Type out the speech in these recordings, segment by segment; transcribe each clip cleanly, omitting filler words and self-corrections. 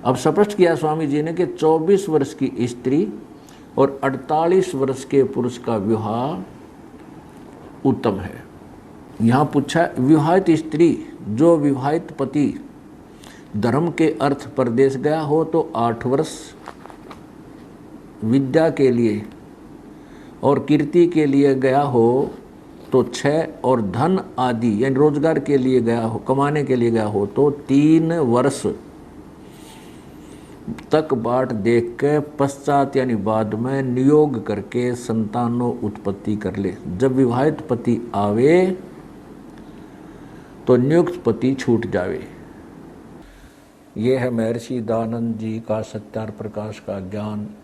अब स्पष्ट किया स्वामी जी ने कि 24 वर्ष की स्त्री और 48 वर्ष के पुरुष का विवाह उत्तम है। यहाँ पूछा विवाहित स्त्री जो विवाहित पति धर्म के अर्थ परदेश गया हो तो 8 वर्ष, विद्या के लिए और कीर्ति के लिए गया हो तो 6, और धन आदि यानी रोजगार के लिए गया हो, कमाने के लिए गया हो तो 3 वर्ष तक बाट देख के पश्चात यानी बाद में नियोग करके संतानों उत्पत्ति कर ले। जब विवाहित पति आवे तो नियुक्त पति छूट जावे। ये है महर्षि दयानंद जी का सत्यार प्रकाश का ज्ञान।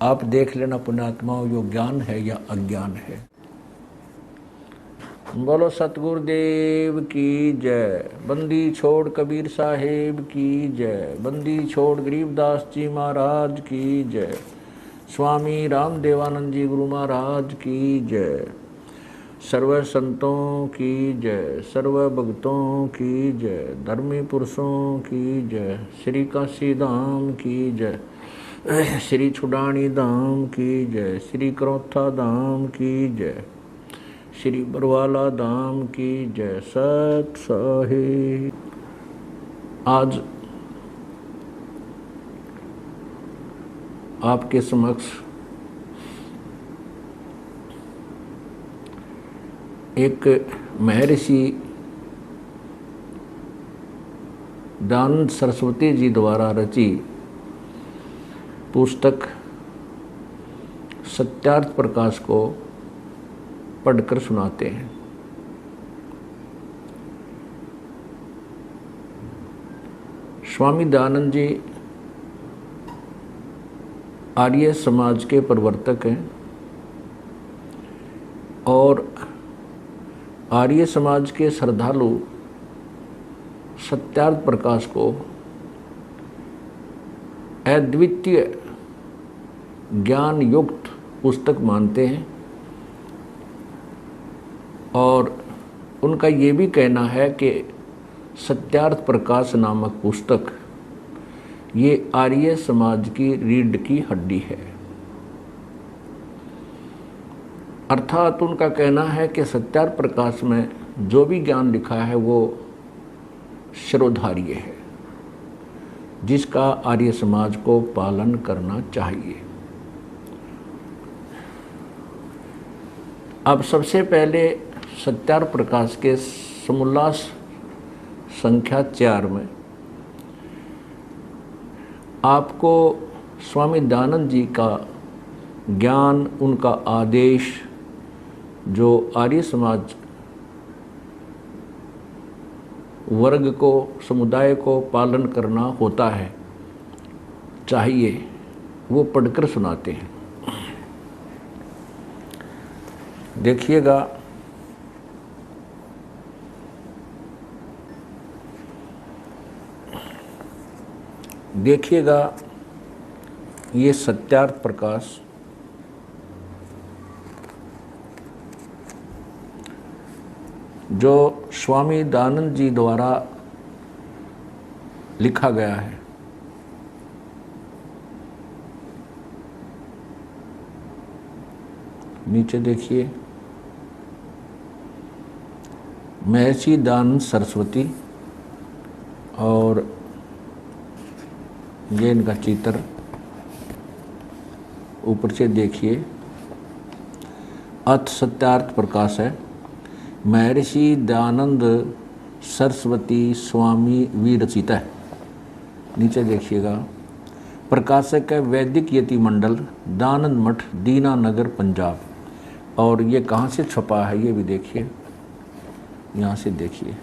आप देख लेना पुण्यात्माओं, यो ज्ञान है या अज्ञान है। बोलो सतगुरुदेव की जय। बंदी छोड़ कबीर साहेब की जय। बंदी छोड़ गरीबदास जी महाराज की जय। स्वामी रामदेवानंद जी गुरु महाराज की जय। सर्व संतों की जय, सर्व भक्तों की जय, धर्मी पुरुषों की जय, श्री काशी धाम की जय, श्री छुडानी धाम की जय, श्री करौथा धाम की जय, श्री बरवाला धाम की जय। सत साहिब। आज आपके समक्ष एक महर्षि दयानंद सरस्वती जी द्वारा रची पुस्तक सत्यार्थ प्रकाश को पढ़कर सुनाते हैं। स्वामी दयानंद जी आर्य समाज के प्रवर्तक हैं और आर्य समाज के श्रद्धालु सत्यार्थ प्रकाश को अद्वितीय ज्ञान युक्त पुस्तक मानते हैं और उनका ये भी कहना है कि सत्यार्थ प्रकाश नामक पुस्तक ये आर्य समाज की रीढ़ की हड्डी है। अर्थात उनका कहना है कि सत्यार्थ प्रकाश में जो भी ज्ञान लिखा है वो सर्वधार्य है, जिसका आर्य समाज को पालन करना चाहिए। अब सबसे पहले सत्यार्थ प्रकाश के समोल्लास संख्या 4 में आपको स्वामी दयानंद जी का ज्ञान, उनका आदेश जो आर्य समाज वर्ग को, समुदाय को पालन करना होता है चाहिए, वो पढ़कर सुनाते हैं। देखिएगा, देखिएगा ये सत्यार्थ प्रकाश जो स्वामी दयानंद जी द्वारा लिखा गया है। नीचे देखिए, महर्षि दयानंद सरस्वती और ये इनका चित्र ऊपर से देखिए। अथ सत्यार्थ प्रकाश है, महर्षि दयानंद सरस्वती स्वामी विरचित है। नीचे देखिएगा, प्रकाशक है वैदिक यति मंडल, दयानंद मठ, दीनानगर, पंजाब। और ये कहाँ से छपा है ये भी देखिए, यहाँ से देखिए।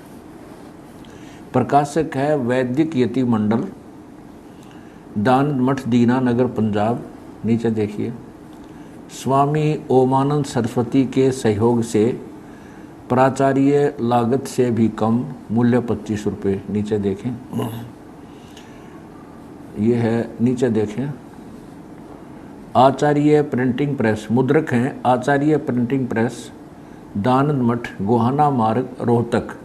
प्रकाशक है वैदिक यति मंडल, दयानंद मठ, दीनानगर, पंजाब। नीचे देखिए, स्वामी ओमानंद सरस्वती के सहयोग से प्राचार्य लागत से भी कम, मूल्य 25 रुपये। नीचे देखें, ये है, नीचे देखें, आचार्य प्रिंटिंग प्रेस, मुद्रक हैं आचार्य प्रिंटिंग प्रेस, दयानंद मठ, गोहाना मार्ग, रोहतक।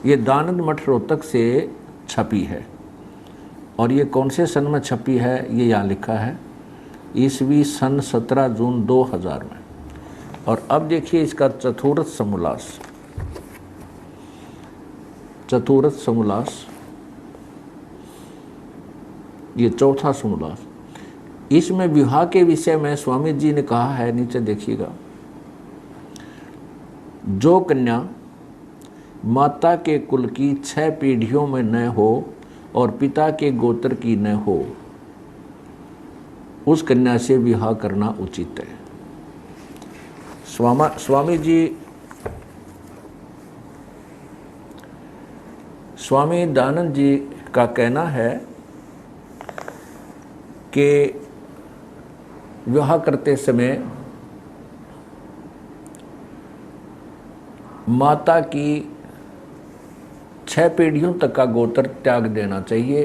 ये दयानंद मठ रोहतक से छपी है और ये कौन से सन में छपी है ये यहाँ लिखा है, ईस्वी सन 17 जून 2000 में। और अब देखिए इसका चतुर्थ समोल्लास, चतुर्थ समोल्लास, ये चौथा समोल्लास। इसमें विवाह के विषय में स्वामी जी ने कहा है, नीचे देखिएगा, जो कन्या माता के कुल की 6 पीढ़ियों में न हो और पिता के गोत्र की न हो, उस कन्या से विवाह करना उचित है। स्वामी दयानंद जी का कहना है कि विवाह करते समय माता की 6 पीढ़ियों तक का गोत्र त्याग देना चाहिए।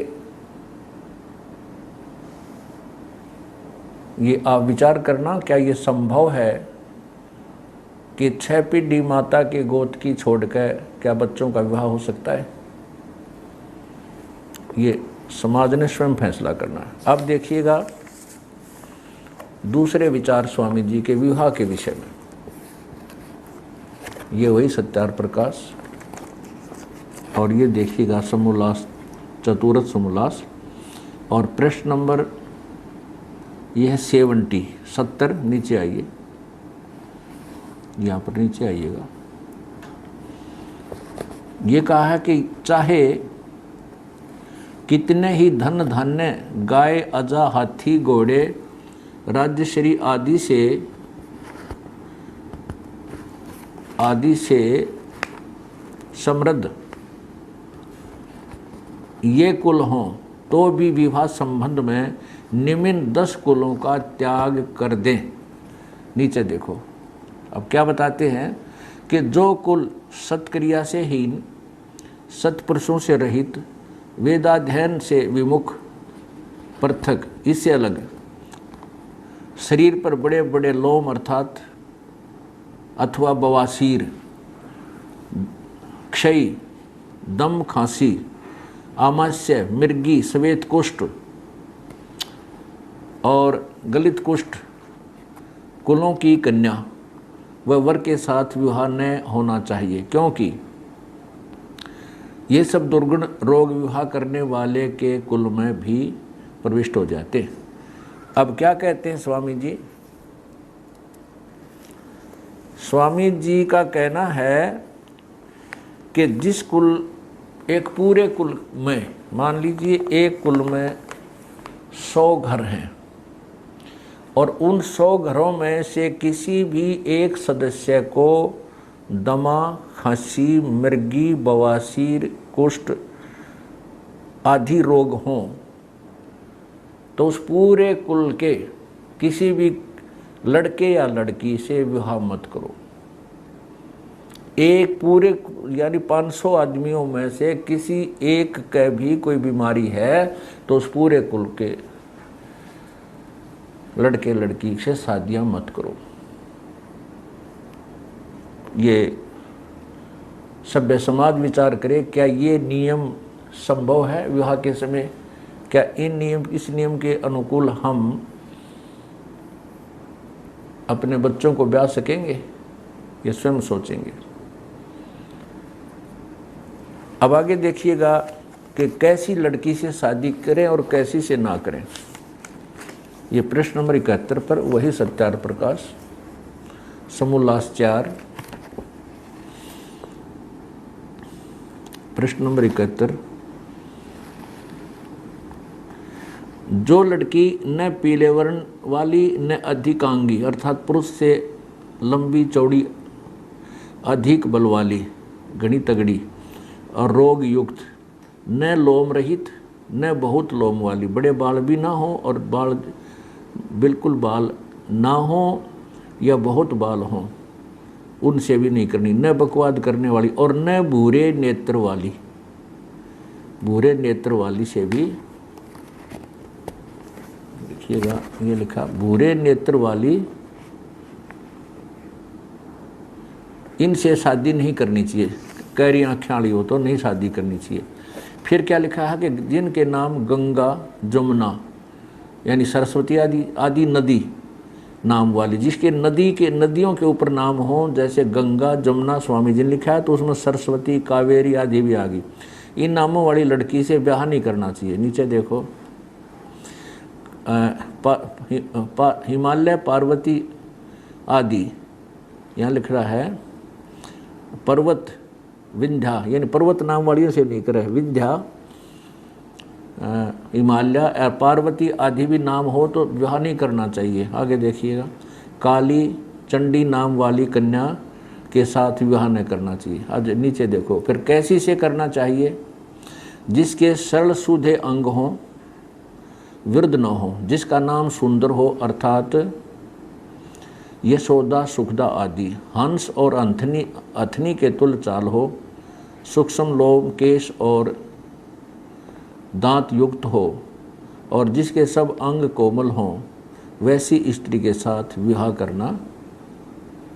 ये आप विचार करना, क्या ये संभव है कि 6 पीढ़ी माता के गोत्र की छोड़कर क्या बच्चों का विवाह हो सकता है? ये समाज ने स्वयं फैसला करना है। अब देखिएगा दूसरे विचार स्वामी जी के विवाह के विषय में। ये वही सत्यार प्रकाश, और ये देखिएगा समोल्लास, चतुर्थ समोल्लास, और प्रश्न नंबर यह है 70, नीचे आइए, यहाँ पर नीचे आइएगा। ये कहा है कि चाहे कितने ही धन धान्य, गाय, अजा, हाथी, घोड़े, राज्यश्री आदि से समृद्ध ये कुल हों, तो भी विवाह संबंध में निम्न 10 कुलों का त्याग कर दें। नीचे देखो, अब क्या बताते हैं कि जो कुल सत्क्रिया से हीन, सत्पुरुषों से रहित, वेदाध्ययन से विमुख, पृथक, इससे अलग, शरीर पर बड़े बड़े लोम अर्थात अथवा बवासीर, क्षय, दम, खांसी, आमाशय, मिर्गी, श्वेत कुष्ठ और गलित कुष्ठ कुलों की कन्या व वर के साथ विवाह न होना चाहिए, क्योंकि ये सब दुर्गुण रोग विवाह करने वाले के कुल में भी प्रविष्ट हो जाते हैं। अब क्या कहते हैं स्वामी जी? स्वामी जी का कहना है कि जिस कुल, एक पूरे कुल में, मान लीजिए एक कुल में 100 घर हैं और उन 100 घरों में से किसी भी एक सदस्य को दमा, खांसी, मिर्गी, बवासीर, कुष्ठ आदि रोग हों, तो उस पूरे कुल के किसी भी लड़के या लड़की से विवाह मत करो। एक पूरे यानी 500 आदमियों में से किसी एक के भी कोई बीमारी है तो उस पूरे कुल के लड़के लड़की से शादियां मत करो। ये सभ्य समाज विचार करे, क्या ये नियम संभव है विवाह के समय? क्या इस नियम के अनुकूल हम अपने बच्चों को ब्याह सकेंगे? ये स्वयं सोचेंगे। अब आगे देखिएगा कि कैसी लड़की से शादी करें और कैसी से ना करें। ये प्रश्न नंबर 71 पर वही सत्यार प्रकाश, समोल्लास 4, प्रश्न नंबर 71, जो लड़की न पीले वर्ण वाली न अधिकांगी अर्थात पुरुष से लंबी चौड़ी, अधिक बल वाली, घनी तगड़ी और रोग युक्त, न लोम रहित न बहुत लोम वाली, बड़े बाल भी ना हो और बाल बिल्कुल बाल ना हो या बहुत बाल हो, उनसे भी नहीं करनी। न बकवाद करने वाली और न भूरे नेत्र वाली, भूरे नेत्र वाली से भी, देखिएगा ये लिखा, भूरे नेत्र वाली, इनसे शादी नहीं करनी चाहिए। कैरी आँखें वाली हो तो नहीं शादी करनी चाहिए। फिर क्या लिखा है कि जिनके नाम गंगा जमुना यानी सरस्वती आदि नदी नाम वाली, जिसके नदियों के ऊपर नाम हो, जैसे गंगा जमुना स्वामी जी ने लिखा है, तो उसमें सरस्वती कावेरी आदि भी आ गई। इन नामों वाली लड़की से ब्याह नहीं करना चाहिए। नीचे देखो, हिमालय पार्वती आदि, यहाँ लिख रहा है पर्वत विंध्या, यानी पर्वत नाम वालियों से नहीं करे, विंध्या हिमालय पार्वती आदि भी नाम हो तो विवाह नहीं करना चाहिए। आगे देखिएगा, काली चंडी नाम वाली कन्या के साथ विवाह नहीं करना चाहिए। आज नीचे देखो, फिर कैसी से करना चाहिए? जिसके सरल सूधे अंग हों, वृद्ध न हो, जिसका नाम सुंदर हो, अर्थात यशोदा सुखदा आदि, हंस और अथनी के तुल्य चाल हो, सूक्ष्म लोम केश और दांत युक्त हो, और जिसके सब अंग कोमल हों, वैसी स्त्री के साथ विवाह करना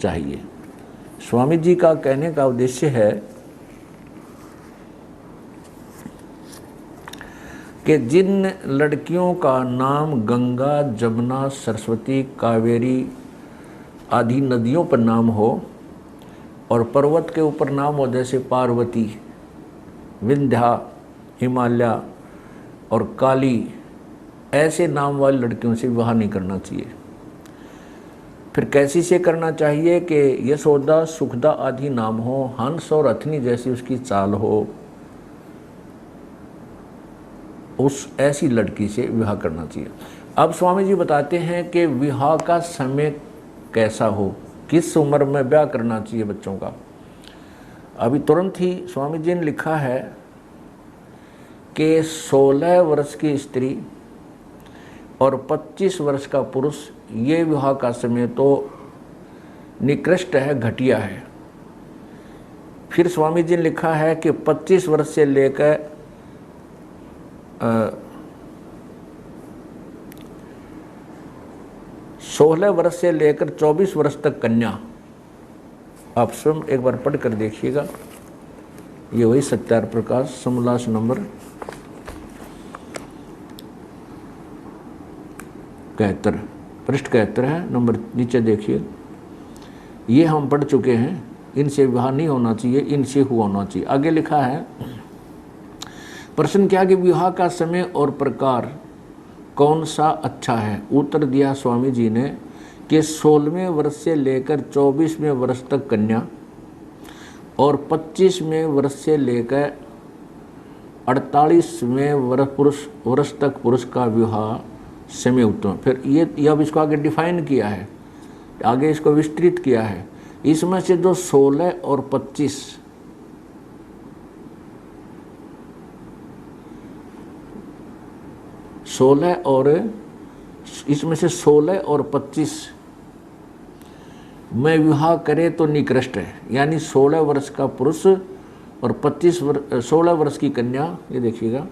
चाहिए। स्वामी जी का कहने का उद्देश्य है कि जिन लड़कियों का नाम गंगा जमुना सरस्वती कावेरी आदि नदियों पर नाम हो और पर्वत के ऊपर नाम हो, जैसे पार्वती, विंध्या, हिमालय और काली, ऐसे नाम वाली लड़कियों से विवाह नहीं करना चाहिए। फिर कैसी से करना चाहिए? कि यशोदा सुखदा आदि नाम हो, हंस और अथनी जैसी उसकी चाल हो, उस ऐसी लड़की से विवाह करना चाहिए। अब स्वामी जी बताते हैं कि विवाह का समय कैसा हो, किस उम्र में ब्याह करना चाहिए बच्चों का। अभी तुरंत ही स्वामी जी ने लिखा है कि 16 वर्ष की स्त्री और 25 वर्ष का पुरुष, ये विवाह का समय तो निकृष्ट है, घटिया है। फिर स्वामी जी ने लिखा है कि 25 वर्ष से लेकर 16 वर्ष से लेकर 24 वर्ष तक कन्या। आप स्वयं एक बार पढ़ कर देखिएगा, ये वही सत्यार प्रकाश समोल्लास नंबर 71 पृष्ठ 71 है, नंबर नीचे देखिए। ये हम पढ़ चुके हैं, इनसे विवाह नहीं होना चाहिए, इनसे हुआ होना चाहिए। आगे लिखा है, प्रश्न किया कि विवाह का समय और प्रकार कौन सा अच्छा है? उत्तर दिया स्वामी जी ने कि 16वें वर्ष से लेकर 24वें वर्ष तक कन्या और 25वें वर्ष से लेकर 48वें वर्ष तक पुरुष का विवाह समय उत्तम। फिर ये अब इसको आगे डिफाइन किया है, आगे इसको विस्तृत किया है। इसमें से जो 16 और 25, इसमें से 16 और 25 में विवाह करे तो निकृष्ट है, यानी 16 वर्ष का पुरुष और 16 वर्ष की कन्या। ये देखिएगा,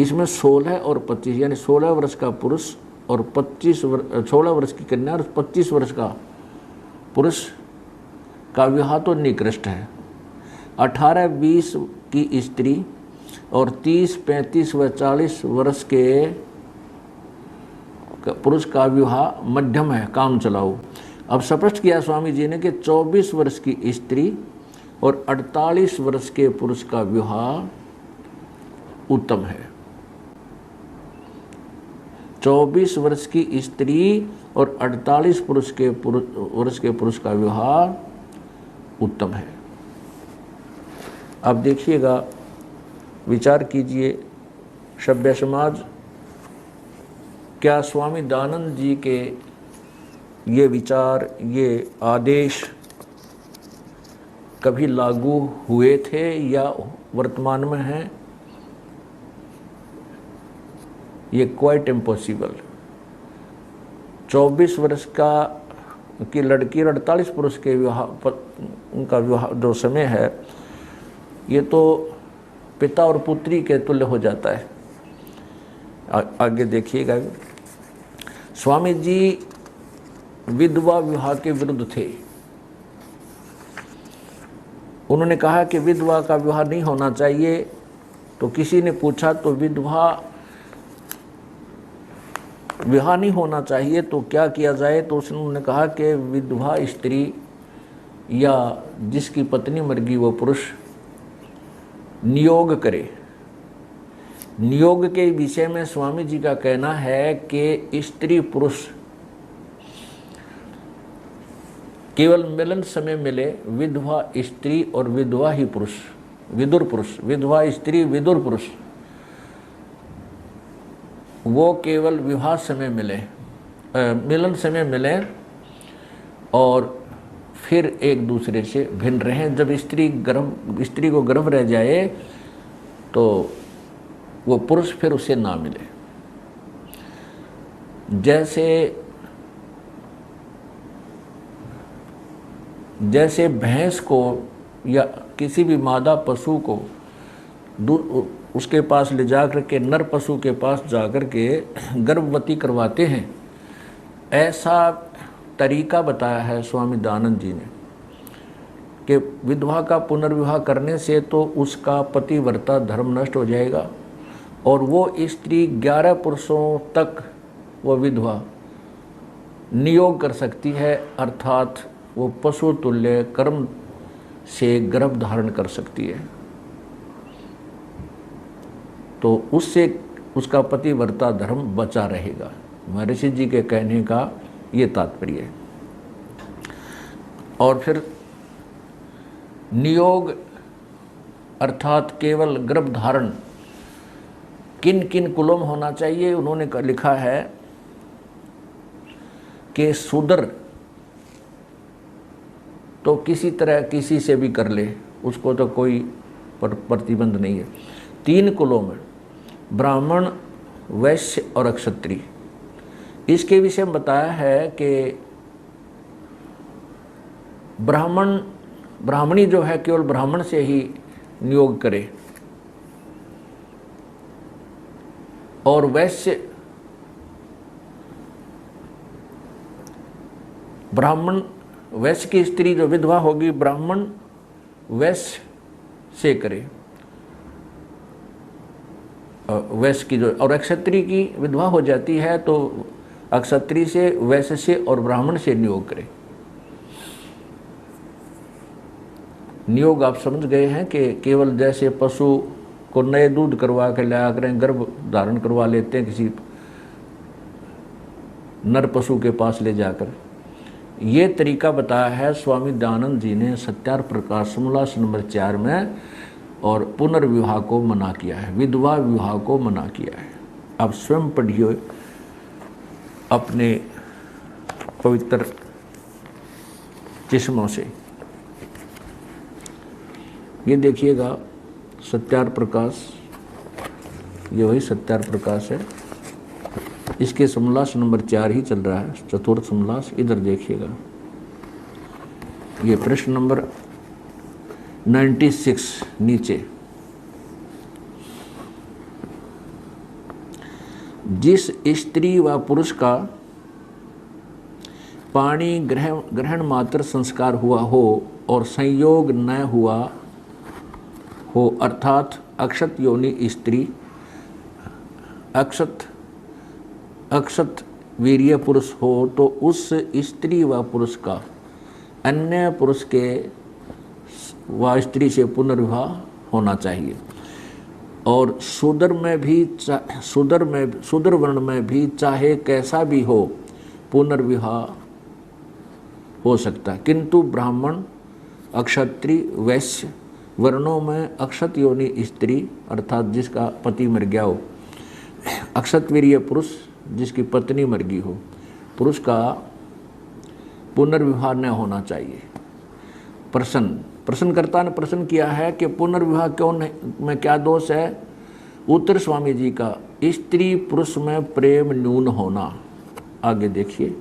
इसमें 16 और 25 यानी 16 वर्ष का पुरुष और 16 वर्ष की कन्या और 25 वर्ष का पुरुष का विवाह तो निकृष्ट है। 18-20 की स्त्री और 30, 35 व 40 वर्ष के पुरुष का विवाह मध्यम है, काम चलाओ। अब स्पष्ट किया स्वामी जी ने कि 24 वर्ष की स्त्री और 48 वर्ष के पुरुष का विवाह उत्तम है। 24 वर्ष की स्त्री और 48 वर्ष के पुरुष का विवाह उत्तम है। अब देखिएगा, विचार कीजिए, सभ्य समाज, क्या स्वामी दयानंद जी के ये विचार, ये आदेश कभी लागू हुए थे या वर्तमान में हैं? ये क्वाइट इम्पॉसिबल। 24 वर्ष की लड़की और 48 पुरुष के उनका विवाह जो समय है, ये तो पिता और पुत्री के तुल्य हो जाता है। आगे देखिएगा, स्वामी जी विधवा विवाह के विरुद्ध थे। उन्होंने कहा कि विधवा का विवाह नहीं होना चाहिए, तो किसी ने पूछा तो विधवा विवाह नहीं होना चाहिए तो क्या किया जाए, तो उसने कहा कि विधवा स्त्री या जिसकी पत्नी मर गई वो पुरुष नियोग करे। नियोग के विषय में स्वामी जी का कहना है कि स्त्री पुरुष केवल मिलन समय मिले, विधवा स्त्री और विधवा ही पुरुष, विदुर पुरुष, विधवा स्त्री विदुर पुरुष, वो केवल विवाह समय मिले, मिलन समय मिले और फिर एक दूसरे से भिन्न रहें। जब स्त्री को गर्भ रह जाए तो वो पुरुष फिर उसे ना मिले। जैसे भैंस को या किसी भी मादा पशु को उसके पास ले जा कर के नर पशु के पास जा कर के गर्भवती करवाते हैं, ऐसा तरीका बताया है स्वामी दयानंद जी ने कि विधवा का पुनर्विवाह करने से तो उसका पतिव्रता धर्म नष्ट हो जाएगा और वो स्त्री 11 पुरुषों तक वो विधवा नियोग कर सकती है, अर्थात वो पशु तुल्य कर्म से गर्भ धारण कर सकती है, तो उससे उसका पतिव्रता धर्म बचा रहेगा। महर्षि जी के कहने का ये तात्पर्य है। और फिर नियोग अर्थात केवल गर्भ धारण किन किन कुलों में होना चाहिए, उन्होंने लिखा है कि शूद्र तो किसी तरह किसी से भी कर ले, उसको तो कोई प्रतिबंध नहीं है। 3 कुलों में ब्राह्मण, वैश्य और क्षत्रिय, इसके विषय में बताया है कि ब्राह्मणी जो है केवल ब्राह्मण से ही नियोग करे और वैश्य की स्त्री जो विधवा होगी ब्राह्मण वैश्य से करे, वैश्य की जो, और क्षत्रिय की विधवा हो जाती है तो क्षत्रिय से, वैश्य से और ब्राह्मण से नियोग करे। नियोग आप समझ गए हैं कि केवल जैसे पशु को नए दूध करवा के लाया करें, गर्भ धारण करवा लेते हैं किसी नर पशु के पास ले जाकर, ये तरीका बताया है स्वामी दयानंद जी ने सत्यार प्रकाश समोल्लास नंबर 4 में, और पुनर्विवाह को मना किया है, विधवा विवाह को मना किया है। आप स्वयं पढ़िए अपने पवित्र चश्मों से। ये देखिएगा सत्यार प्रकाश, ये वही सत्यार प्रकाश है, इसके समोल्लास नंबर 4 ही चल रहा है, चतुर्थ समोल्लास। इधर देखिएगा, ये प्रश्न नंबर 96 नीचे, जिस स्त्री व पुरुष का पाणी ग्रहण मात्र संस्कार हुआ हो और संयोग न हुआ हो, अर्थात अक्षत योनि स्त्री, अक्षत वीर्य पुरुष हो, तो उस स्त्री व पुरुष का अन्य पुरुष के व स्त्री से पुनर्विवाह होना चाहिए। और शूद्र वर्ण में भी चाहे कैसा भी हो पुनर्विवाह हो सकता है, किंतु ब्राह्मण, अक्षत्रिय, वैश्य वर्णों में अक्षत योनि स्त्री अर्थात जिसका पति मर गया हो, अक्षतवीर्य पुरुष जिसकी पत्नी मर गई हो, पुरुष का पुनर्विवाह न होना चाहिए। प्रश्नकर्ता ने प्रश्न किया है कि पुनर्विवाह क्यों नहीं, में क्या दोष है? उत्तर स्वामी जी का, स्त्री पुरुष में प्रेम न्यून होना। आगे देखिए,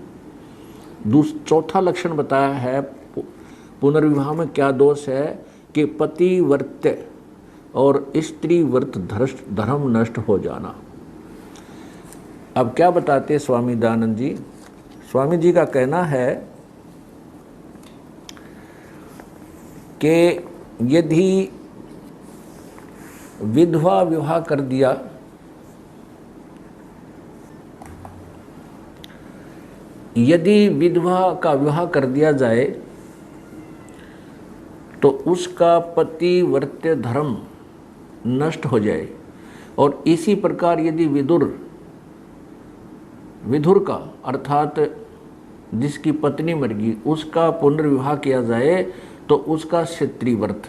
चौथा लक्षण बताया है पुनर्विवाह में क्या दोष है कि पतिव्रत्य और स्त्री व्रत धर्म नष्ट हो जाना। अब क्या बताते स्वामी दयानंद जी? स्वामी जी का कहना है कि यदि विधवा विवाह कर दिया यदि विधवा का विवाह कर दिया जाए तो उसका पतिव्रत्य धर्म नष्ट हो जाए। और इसी प्रकार यदि विधुर का अर्थात जिसकी पत्नी मर गई उसका पुनर्विवाह किया जाए तो उसका क्षत्रिय व्रत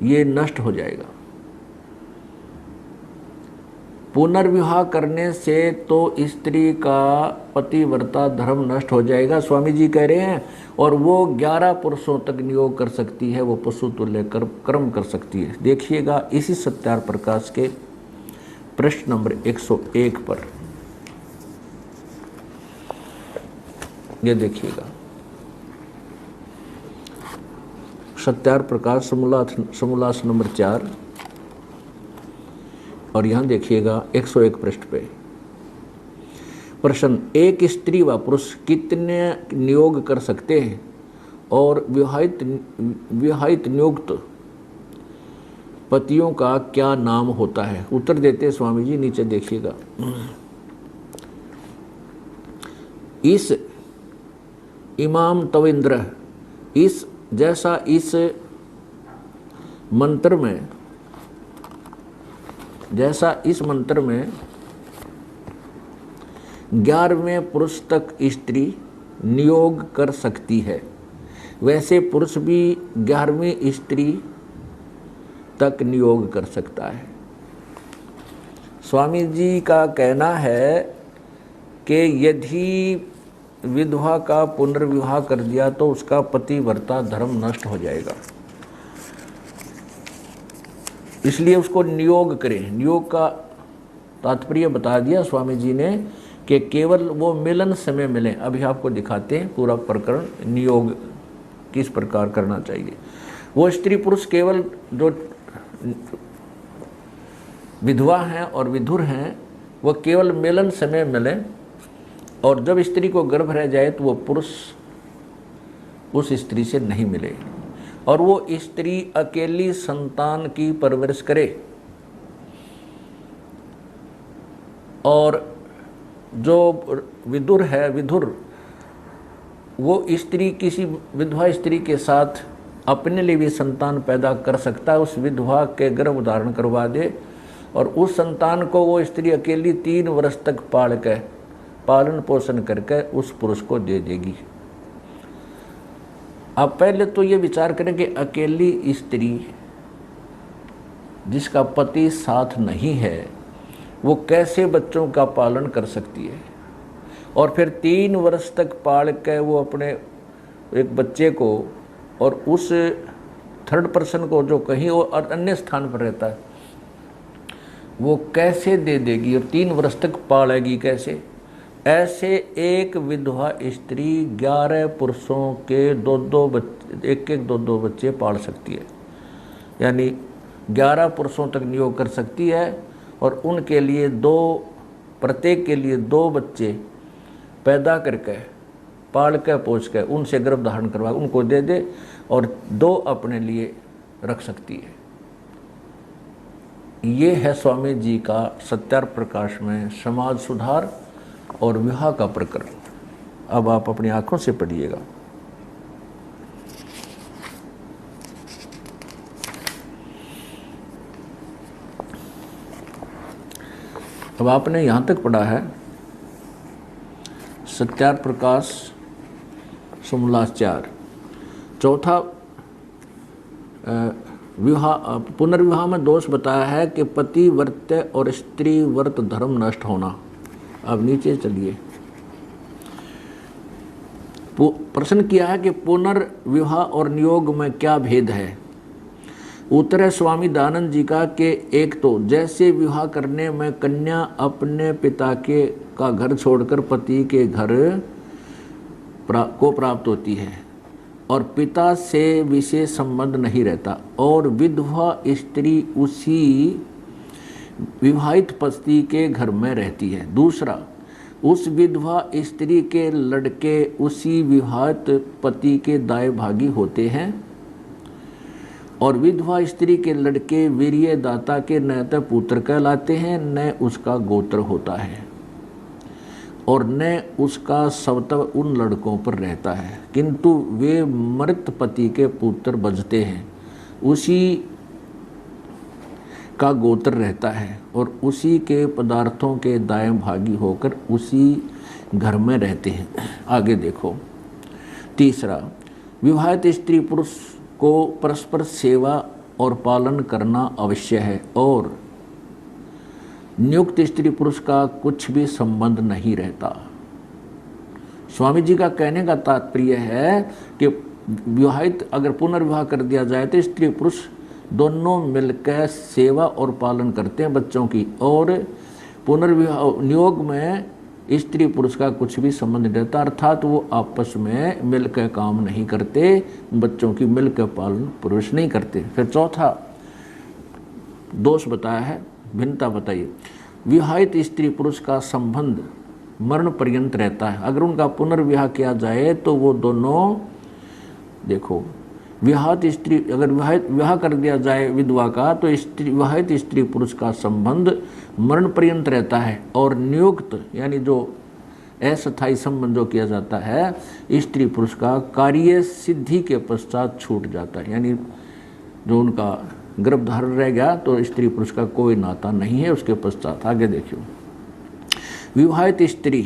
ये नष्ट हो जाएगा। पुनर्विवाह करने से तो स्त्री का पतिव्रता धर्म नष्ट हो जाएगा, स्वामी जी कह रहे हैं, और वो 11 पुरुषों तक नियोग कर सकती है, वो पशु तुल्य कर्म कर सकती है। देखिएगा इसी सत्यार प्रकाश के प्रश्न नंबर 101 पर ये देखिएगा, सत्यार प्रकाश समूलास नंबर 4 और यहाँ देखिएगा 101 पृष्ठ पे प्रश्न, एक स्त्री व पुरुष कितने नियोग कर सकते हैं और विवाहित नियुक्त पतियों का क्या नाम होता है? उत्तर देते हैं स्वामी जी, नीचे देखिएगा। इस इमाम तविंद्र इस मंत्र में 11वें पुरुष तक स्त्री नियोग कर सकती है, वैसे पुरुष भी 11वीं स्त्री तक नियोग कर सकता है। स्वामी जी का कहना है कि यदि विधवा का पुनर्विवाह कर दिया तो उसका पतिव्रता धर्म नष्ट हो जाएगा, इसलिए उसको नियोग करें। नियोग का तात्पर्य बता दिया स्वामी जी ने कि केवल वो मिलन समय मिले। अभी आपको दिखाते हैं पूरा प्रकरण नियोग किस प्रकार करना चाहिए। वो स्त्री पुरुष केवल जो विधवा हैं और विधुर हैं वो केवल मिलन समय मिले, और जब स्त्री को गर्भ रह जाए तो वो पुरुष उस स्त्री से नहीं मिले, और वो स्त्री अकेली संतान की परवरिश करे। और जो विधुर वो स्त्री किसी विधवा स्त्री के साथ अपने लिए भी संतान पैदा कर सकता है, उस विधवा के गर्भ धारण करवा दे, और उस संतान को वो स्त्री अकेली 3 वर्ष तक पालन पोषण करके उस पुरुष को दे देगी। अब पहले तो ये विचार करें कि अकेली स्त्री जिसका पति साथ नहीं है वो कैसे बच्चों का पालन कर सकती है, और फिर 3 वर्ष तक पाल के वो अपने एक बच्चे को और उस थर्ड पर्सन को जो कहीं और अन्य स्थान पर रहता है वो कैसे दे देगी, और 3 वर्ष तक पालेगी कैसे? ऐसे एक विधवा स्त्री 11 पुरुषों के एक दो बच्चे पाल सकती है, यानी 11 पुरुषों तक नियोग कर सकती है, और उनके लिए प्रत्येक के लिए 2 बच्चे पैदा करके पाल के पोष के उनसे गर्भ धारण करवा उनको दे दे, और 2 अपने लिए रख सकती है। ये है स्वामी जी का सत्यार प्रकाश में समाज सुधार और विवाह का प्रकरण। अब आप अपनी आंखों से पढ़िएगा। अब आपने यहाँ तक पढ़ा है सत्यार प्रकाश समूलास 4। चौथा पुनर्विवाह में दोष बताया है कि पतिव्रत्य और स्त्री व्रत धर्म नष्ट होना। अब नीचे चलिए, प्रश्न किया है कि पुनर्विवाह और नियोग में क्या भेद है। उत्तर है स्वामी दयानंद जी का कि एक तो जैसे विवाह करने में कन्या अपने पिता का घर छोड़कर पति के घर को प्राप्त होती है और पिता से विशेष संबंध नहीं रहता, और विधवा स्त्री उसी विवाहित पति के घर में रहती है। दूसरा, उस विधवा स्त्री के लड़के उसी विवाहित पति के दाएं भागी होते हैं, और विधवा स्त्री के लड़के वीर्य दाता के न तो पुत्र कहलाते हैं न उसका गोत्र होता है और न उसका स्वतः उन लड़कों पर रहता है, किंतु वे मृत पति के पुत्र बजते हैं, उसी का गोत्र रहता है और उसी के पदार्थों के दाएं भागी होकर उसी घर में रहते हैं। आगे देखो। तीसरा, विवाहित स्त्री पुरुष को परस्पर सेवा और पालन करना आवश्यक है और नियुक्त स्त्री पुरुष का कुछ भी संबंध नहीं रहता। स्वामी जी का कहने का तात्पर्य है कि विवाहित अगर पुनर्विवाह कर दिया जाए तो स्त्री पुरुष दोनों मिलकर सेवा और पालन करते हैं बच्चों की, और पुनर्विवाह नियोग में स्त्री पुरुष का कुछ भी संबंध नहीं रहता, अर्थात वो आपस में मिलकर काम नहीं करते, बच्चों की मिलकर पालन पुरुष नहीं करते। फिर चौथा दोष बताया है, भिन्नता बताइए। विवाहित स्त्री पुरुष का संबंध मरण पर्यंत रहता है। अगर उनका पुनर्विवाह किया जाए तो वो दोनों, देखो, विवाहित स्त्री अगर विवाह कर दिया जाए विधवा का तो विवाहित स्त्री पुरुष का संबंध मरण पर्यंत रहता है और नियुक्त यानी जो अस्थायी संबंध जो किया जाता है स्त्री पुरुष का कार्य सिद्धि के पश्चात छूट जाता है, यानी जो उनका गर्भधारण रह गया तो स्त्री पुरुष का कोई नाता नहीं है उसके पश्चात। आगे देखियो। विवाहित स्त्री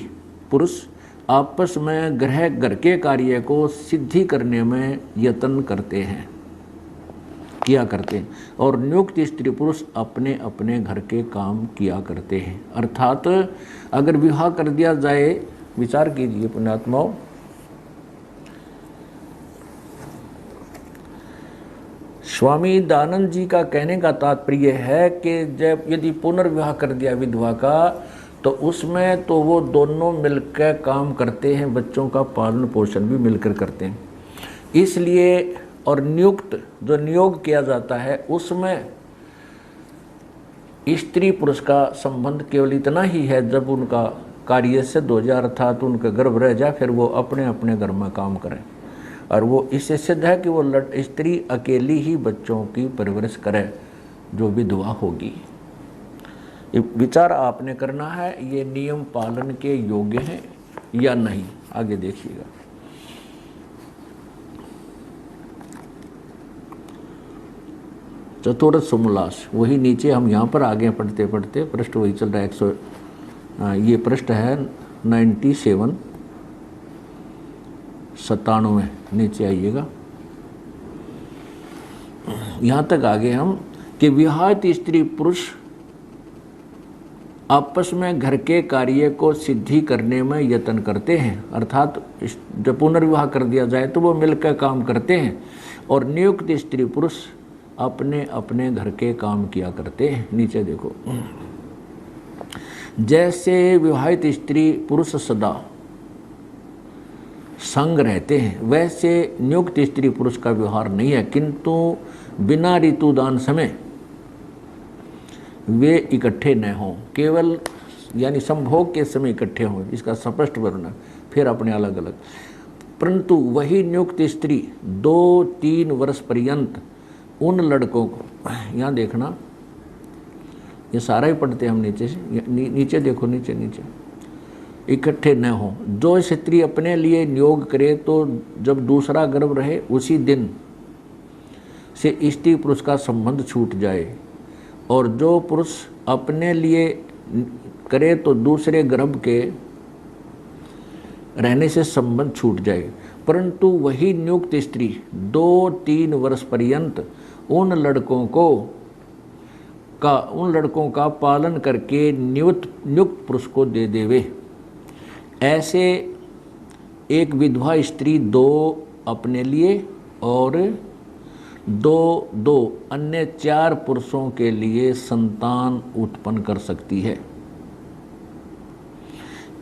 पुरुष आपस में घर के कार्य को सिद्धि करने में यत्न करते हैं, किया करते हैं, और नियुक्त स्त्री पुरुष अपने अपने घर के काम किया करते हैं। अर्थात अगर विवाह कर दिया जाए, विचार कीजिए पुण्यात्माओं, स्वामी दयानंद जी का कहने का तात्पर्य है कि जब यदि पुनर्विवाह कर दिया विधवा का तो उसमें तो वो दोनों मिलकर काम करते हैं, बच्चों का पालन पोषण भी मिलकर करते हैं। इसलिए और नियुक्त जो नियोग किया जाता है उसमें स्त्री पुरुष का संबंध केवल इतना ही है जब उनका कार्य सिद्ध हो जाए, अर्थात उनका गर्भ रह जाए, फिर वो अपने अपने घर में काम करें। और वो इससे सिद्ध है कि वो स्त्री अकेली ही बच्चों की परवरिश करे जो विधवा होगी। ये विचार आपने करना है, ये नियम पालन के योग्य हैं या नहीं। आगे देखिएगा। चतुर्थ समोल्लास, वही नीचे हम यहाँ पर आगे पढ़ते पढ़ते पृष्ठ वही चल रहा है। ये पृष्ठ है 97 97, नीचे आइएगा। यहाँ तक आगे हम कि विवाहित स्त्री पुरुष आपस में घर के कार्य को सिद्धि करने में यत्न करते हैं, अर्थात जब पुनर्विवाह कर दिया जाए तो वो मिलकर काम करते हैं, और नियुक्त स्त्री पुरुष अपने अपने घर के काम किया करते हैं। नीचे देखो। जैसे विवाहित स्त्री पुरुष सदा संग रहते हैं वैसे नियुक्त स्त्री पुरुष का व्यवहार नहीं है, किंतु बिना ऋतुदान समय वे इकट्ठे न हों, केवल यानी संभोग के समय इकट्ठे हों, इसका स्पष्ट वर्णन, फिर अपने अलग अलग। परंतु वही नियुक्त स्त्री 2-3 वर्ष पर्यंत उन लड़कों को, यहाँ देखना ये सारा ही पढ़ते हम नीचे से, नीचे देखो, नीचे नीचे, इकट्ठे न हों। जो स्त्री अपने लिए नियोग करे तो जब दूसरा गर्भ रहे उसी दिन से स्त्री पुरुष का संबंध छूट जाए, और जो पुरुष अपने लिए करे तो दूसरे गर्भ के रहने से संबंध छूट जाए। परंतु वही नियुक्त स्त्री 2-3 वर्ष पर्यंत उन लड़कों का पालन करके नियुक्त पुरुष को दे देवे। ऐसे एक विधवा स्त्री 2 अपने लिए और 2 अन्य 4 पुरुषों के लिए संतान उत्पन्न कर सकती है।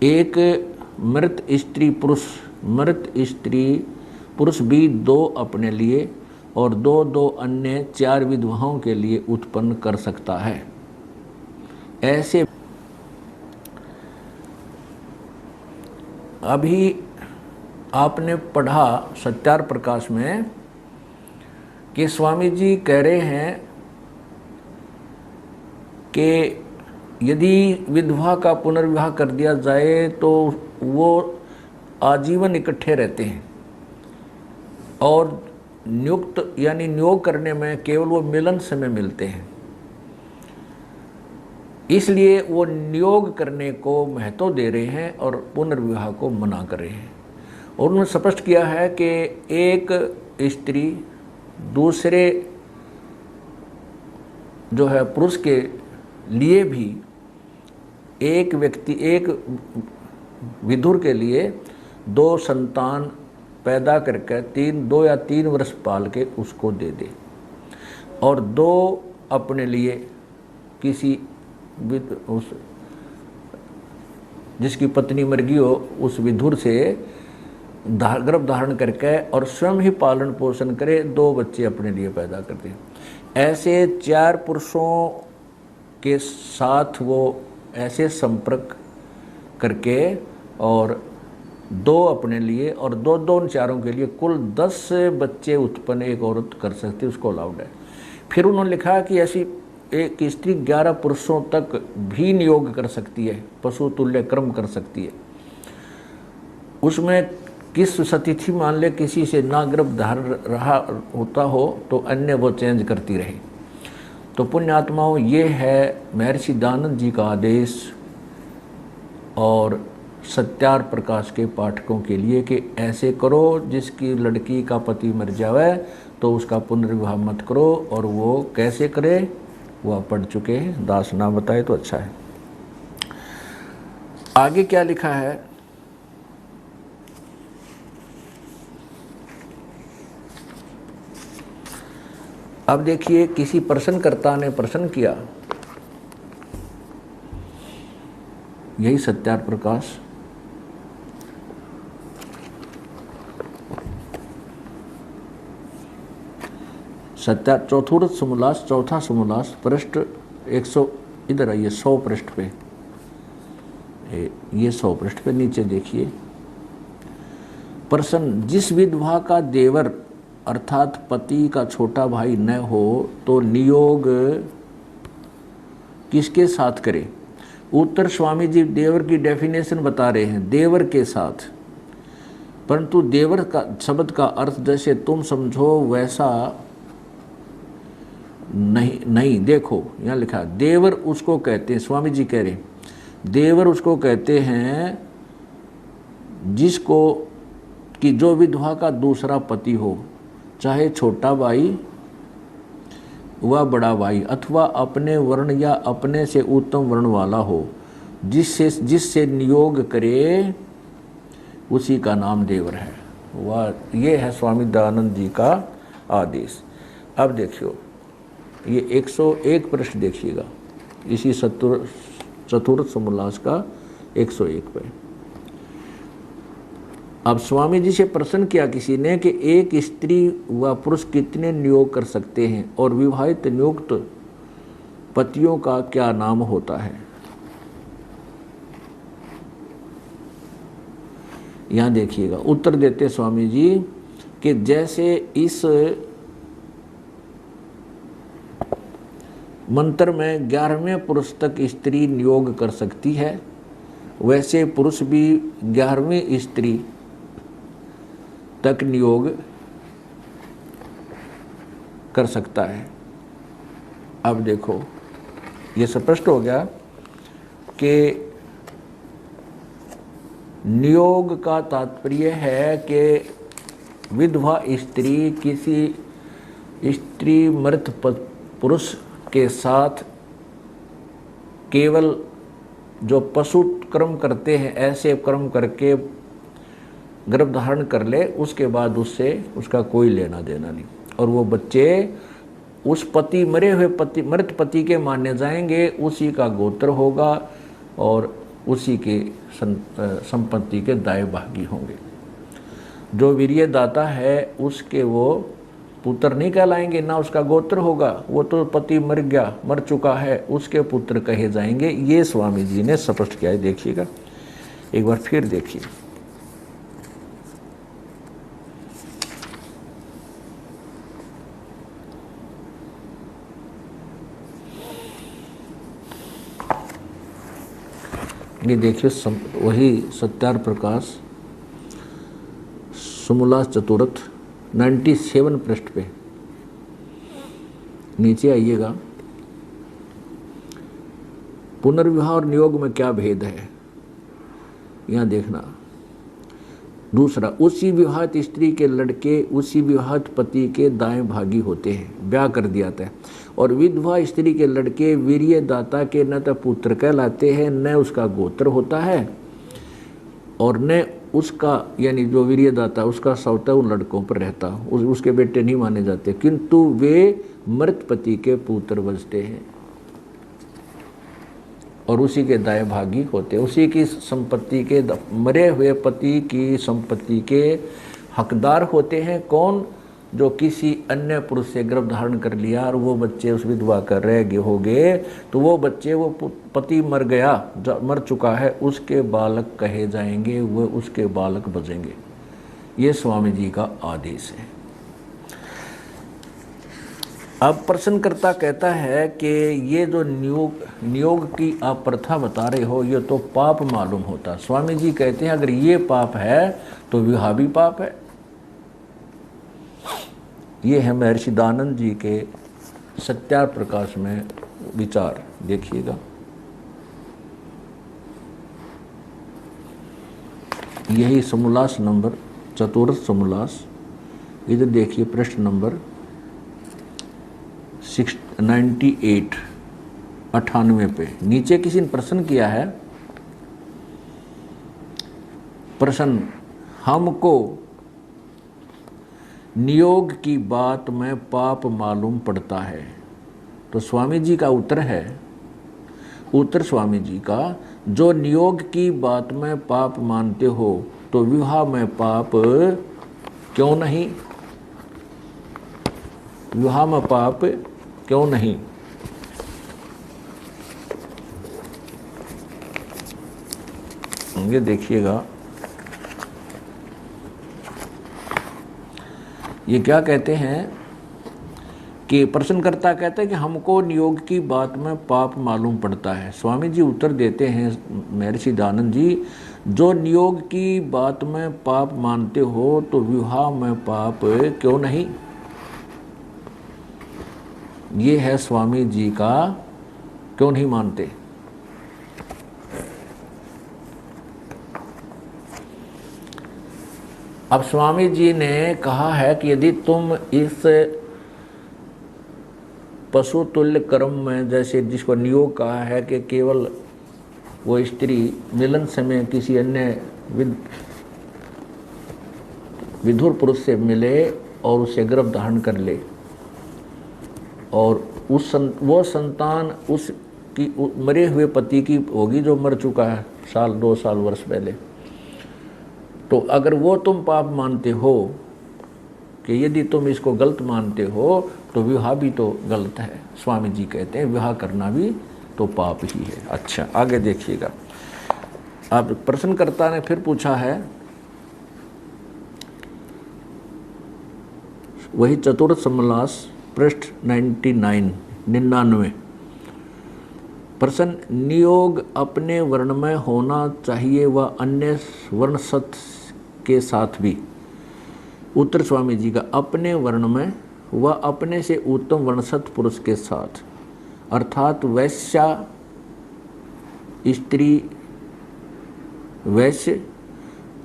एक मृत स्त्री पुरुष भी 2 अपने लिए और 2 अन्य 4 विधवाओं के लिए उत्पन्न कर सकता है। ऐसे अभी आपने पढ़ा सत्यार प्रकाश में कि स्वामी जी कह रहे हैं कि यदि विधवा का पुनर्विवाह कर दिया जाए तो वो आजीवन इकट्ठे रहते हैं और नियुक्त यानी नियोग करने में केवल वो मिलन समय मिलते हैं, इसलिए वो नियोग करने को महत्व दे रहे हैं और पुनर्विवाह को मना कर रहे हैं। और उन्होंने स्पष्ट किया है कि एक स्त्री दूसरे जो है पुरुष के लिए भी, एक व्यक्ति एक विधुर के लिए 2 संतान पैदा करके 2 या 3 वर्ष पाल के उसको दे दे और 2 अपने लिए किसी उस जिसकी पत्नी मर गई हो उस विधुर से गर्भ धारण करके और स्वयं ही पालन पोषण करे, 2 बच्चे अपने लिए पैदा कर दे। ऐसे 4 पुरुषों के साथ वो ऐसे संपर्क करके और 2 अपने लिए और 2 उन चारों के लिए कुल 10 बच्चे उत्पन्न एक औरत कर सकती है, उसको अलाउड है। फिर उन्होंने लिखा कि ऐसी एक स्त्री 11 पुरुषों तक भी नियोग कर सकती है, पशु तुल्य कर्म कर सकती है। उसमें किस सतिथि मान ले किसी से ना गर्भ धारण रहा होता हो तो अन्य वो चेंज करती रहे। तो पुण्यात्माओं, ये है महर्षि दयानंद जी का आदेश और सत्यार प्रकाश के पाठकों के लिए कि ऐसे करो, जिसकी लड़की का पति मर जावे तो उसका पुनर्विवाह मत करो। और वो कैसे करे वो आप पढ़ चुके हैं, दास ना बताए तो अच्छा है। आगे क्या लिखा है, अब देखिए किसी प्रश्नकर्ता ने प्रश्न किया, यही सत्यार प्रकाश सत्यार चौथुर्थ समोल्लास, चौथा समोल्लास, पृष्ठ 100, इधर आइए 100 पृष्ठ पे, ये 100 पृष्ठ पे नीचे देखिए प्रश्न, जिस विधवा का देवर अर्थात पति का छोटा भाई न हो तो नियोग किसके साथ करे? उत्तर, स्वामी जी देवर की डेफिनेशन बता रहे हैं, देवर के साथ। परंतु देवर का शब्द का अर्थ जैसे तुम समझो वैसा नहीं। देखो यहाँ लिखा, देवर उसको कहते हैं, स्वामी जी कह रहे हैं देवर उसको कहते हैं जिसको कि जो विधवा का दूसरा पति हो, चाहे छोटा भाई व बड़ा भाई अथवा अपने वर्ण या अपने से उत्तम वर्ण वाला हो, जिससे नियोग करे उसी का नाम देवर है। वह ये है स्वामी दयानंद जी का आदेश। अब देखियो ये 101 पृष्ठ देखिएगा, इसी चतुर्थ समोल्लास का 101 पे। अब स्वामी जी से प्रश्न किया किसी ने कि एक स्त्री व पुरुष कितने नियोग कर सकते हैं और विवाहित नियुक्त पतियों का क्या नाम होता है? यहां देखिएगा उत्तर देते स्वामी जी कि जैसे इस मंत्र में 11वें पुरुष तक स्त्री नियोग कर सकती है, वैसे पुरुष भी 11वीं स्त्री तक नियोग कर सकता है। अब देखो ये स्पष्ट हो गया कि नियोग का तात्पर्य है कि विधवा स्त्री किसी स्त्री मृत पुरुष के साथ केवल जो पशु कर्म करते हैं ऐसे कर्म करके गर्भ धारण कर ले, उसके बाद उससे उसका कोई लेना देना नहीं, और वो बच्चे उस पति मरे हुए मृत पति के माने जाएंगे, उसी का गोत्र होगा और उसी के संपत्ति के दाए भागी होंगे। जो वीर्य दाता है उसके वो पुत्र नहीं कहलाएंगे, ना उसका गोत्र होगा, वो तो पति मर चुका है, उसके पुत्र कहे जाएंगे। ये स्वामी जी ने स्पष्ट किया है। देखिएगा एक बार फिर देखिए, ये देखिए वही सत्यार प्रकाश सुमोल्लास चतुर्थ 97 पृष्ठ पे नीचे आइएगा। पुनर्विवाह और नियोग में क्या भेद है यहाँ देखना। दूसरा, उसी विवाहित स्त्री के लड़के उसी विवाहित पति के दाएं भागी होते हैं, ब्याह कर दिया था। और विधवा स्त्री के लड़के वीर्यदाता के न तो पुत्र कहलाते हैं, न उसका गोत्र होता है, और न उसका यानी जो वीर्यदाता उसका सौता उन लड़कों पर रहता, उसके बेटे नहीं माने जाते, किंतु वे मृत पति के पुत्र बचते हैं और उसी के दाएं भागी होते, उसी की संपत्ति के, मरे हुए पति की संपत्ति के हकदार होते हैं। कौन? जो किसी अन्य पुरुष से गर्भ धारण कर लिया और वो बच्चे उस विधवा कर रह हो गए, तो वो बच्चे, वो पति मर गया, मर चुका है, उसके बालक कहे जाएंगे, वो उसके बालक बचेंगे। ये स्वामी जी का आदेश है। अब प्रश्नकर्ता कहता है कि ये जो नियोग की आप प्रथा बता रहे हो, ये तो पाप मालूम होता। स्वामी जी कहते हैं अगर ये पाप है तो विवाह भी पाप है। ये है महर्षि दानंद जी के सत्यार प्रकाश में विचार, देखिएगा। यही समोल्लास नंबर चतुर्थ समोल्लास, इधर देखिए पृष्ठ नंबर 98 पे नीचे किसी ने प्रश्न किया है। प्रश्न, हमको नियोग की बात में पाप मालूम पड़ता है। तो स्वामी जी का उत्तर है, उत्तर स्वामी जी का, जो नियोग की बात में पाप मानते हो तो विवाह में पाप क्यों नहीं? विवाह में पाप क्यों नहीं? ये देखिएगा, ये क्या कहते हैं कि प्रश्नकर्ता कहते हैं कि हमको नियोग की बात में पाप मालूम पड़ता है। स्वामी जी उत्तर देते हैं, महर्षि दानंद जी, जो नियोग की बात में पाप मानते हो तो विवाह में पाप क्यों नहीं? ये है स्वामी जी का क्यों नहीं मानते। अब स्वामी जी ने कहा है कि यदि तुम इस पशु तुल्य कर्म में, जैसे जिसको नियोग कहा है कि केवल वो स्त्री मिलन समय किसी अन्य विधुर पुरुष से मिले और उससे गर्भ धारण कर ले, और वो संतान उसकी मरे हुए पति की होगी जो मर चुका है साल 2 साल वर्ष पहले, तो अगर वो तुम पाप मानते हो कि यदि तुम इसको गलत मानते हो तो विवाह भी तो गलत है। स्वामी जी कहते हैं विवाह करना भी तो पाप ही है। अच्छा, आगे देखिएगा। अब प्रश्नकर्ता ने फिर पूछा है, वही चतुर्थ समोल्लास पृष्ठ 99 प्रश्न, नियोग अपने वर्ण में होना चाहिए व अन्य वर्ण सत के साथ भी? उत्तर स्वामी जी का, अपने वर्ण में व अपने से उत्तम वर्णसत पुरुष के साथ, अर्थात वैश्या स्त्री, वैश्य,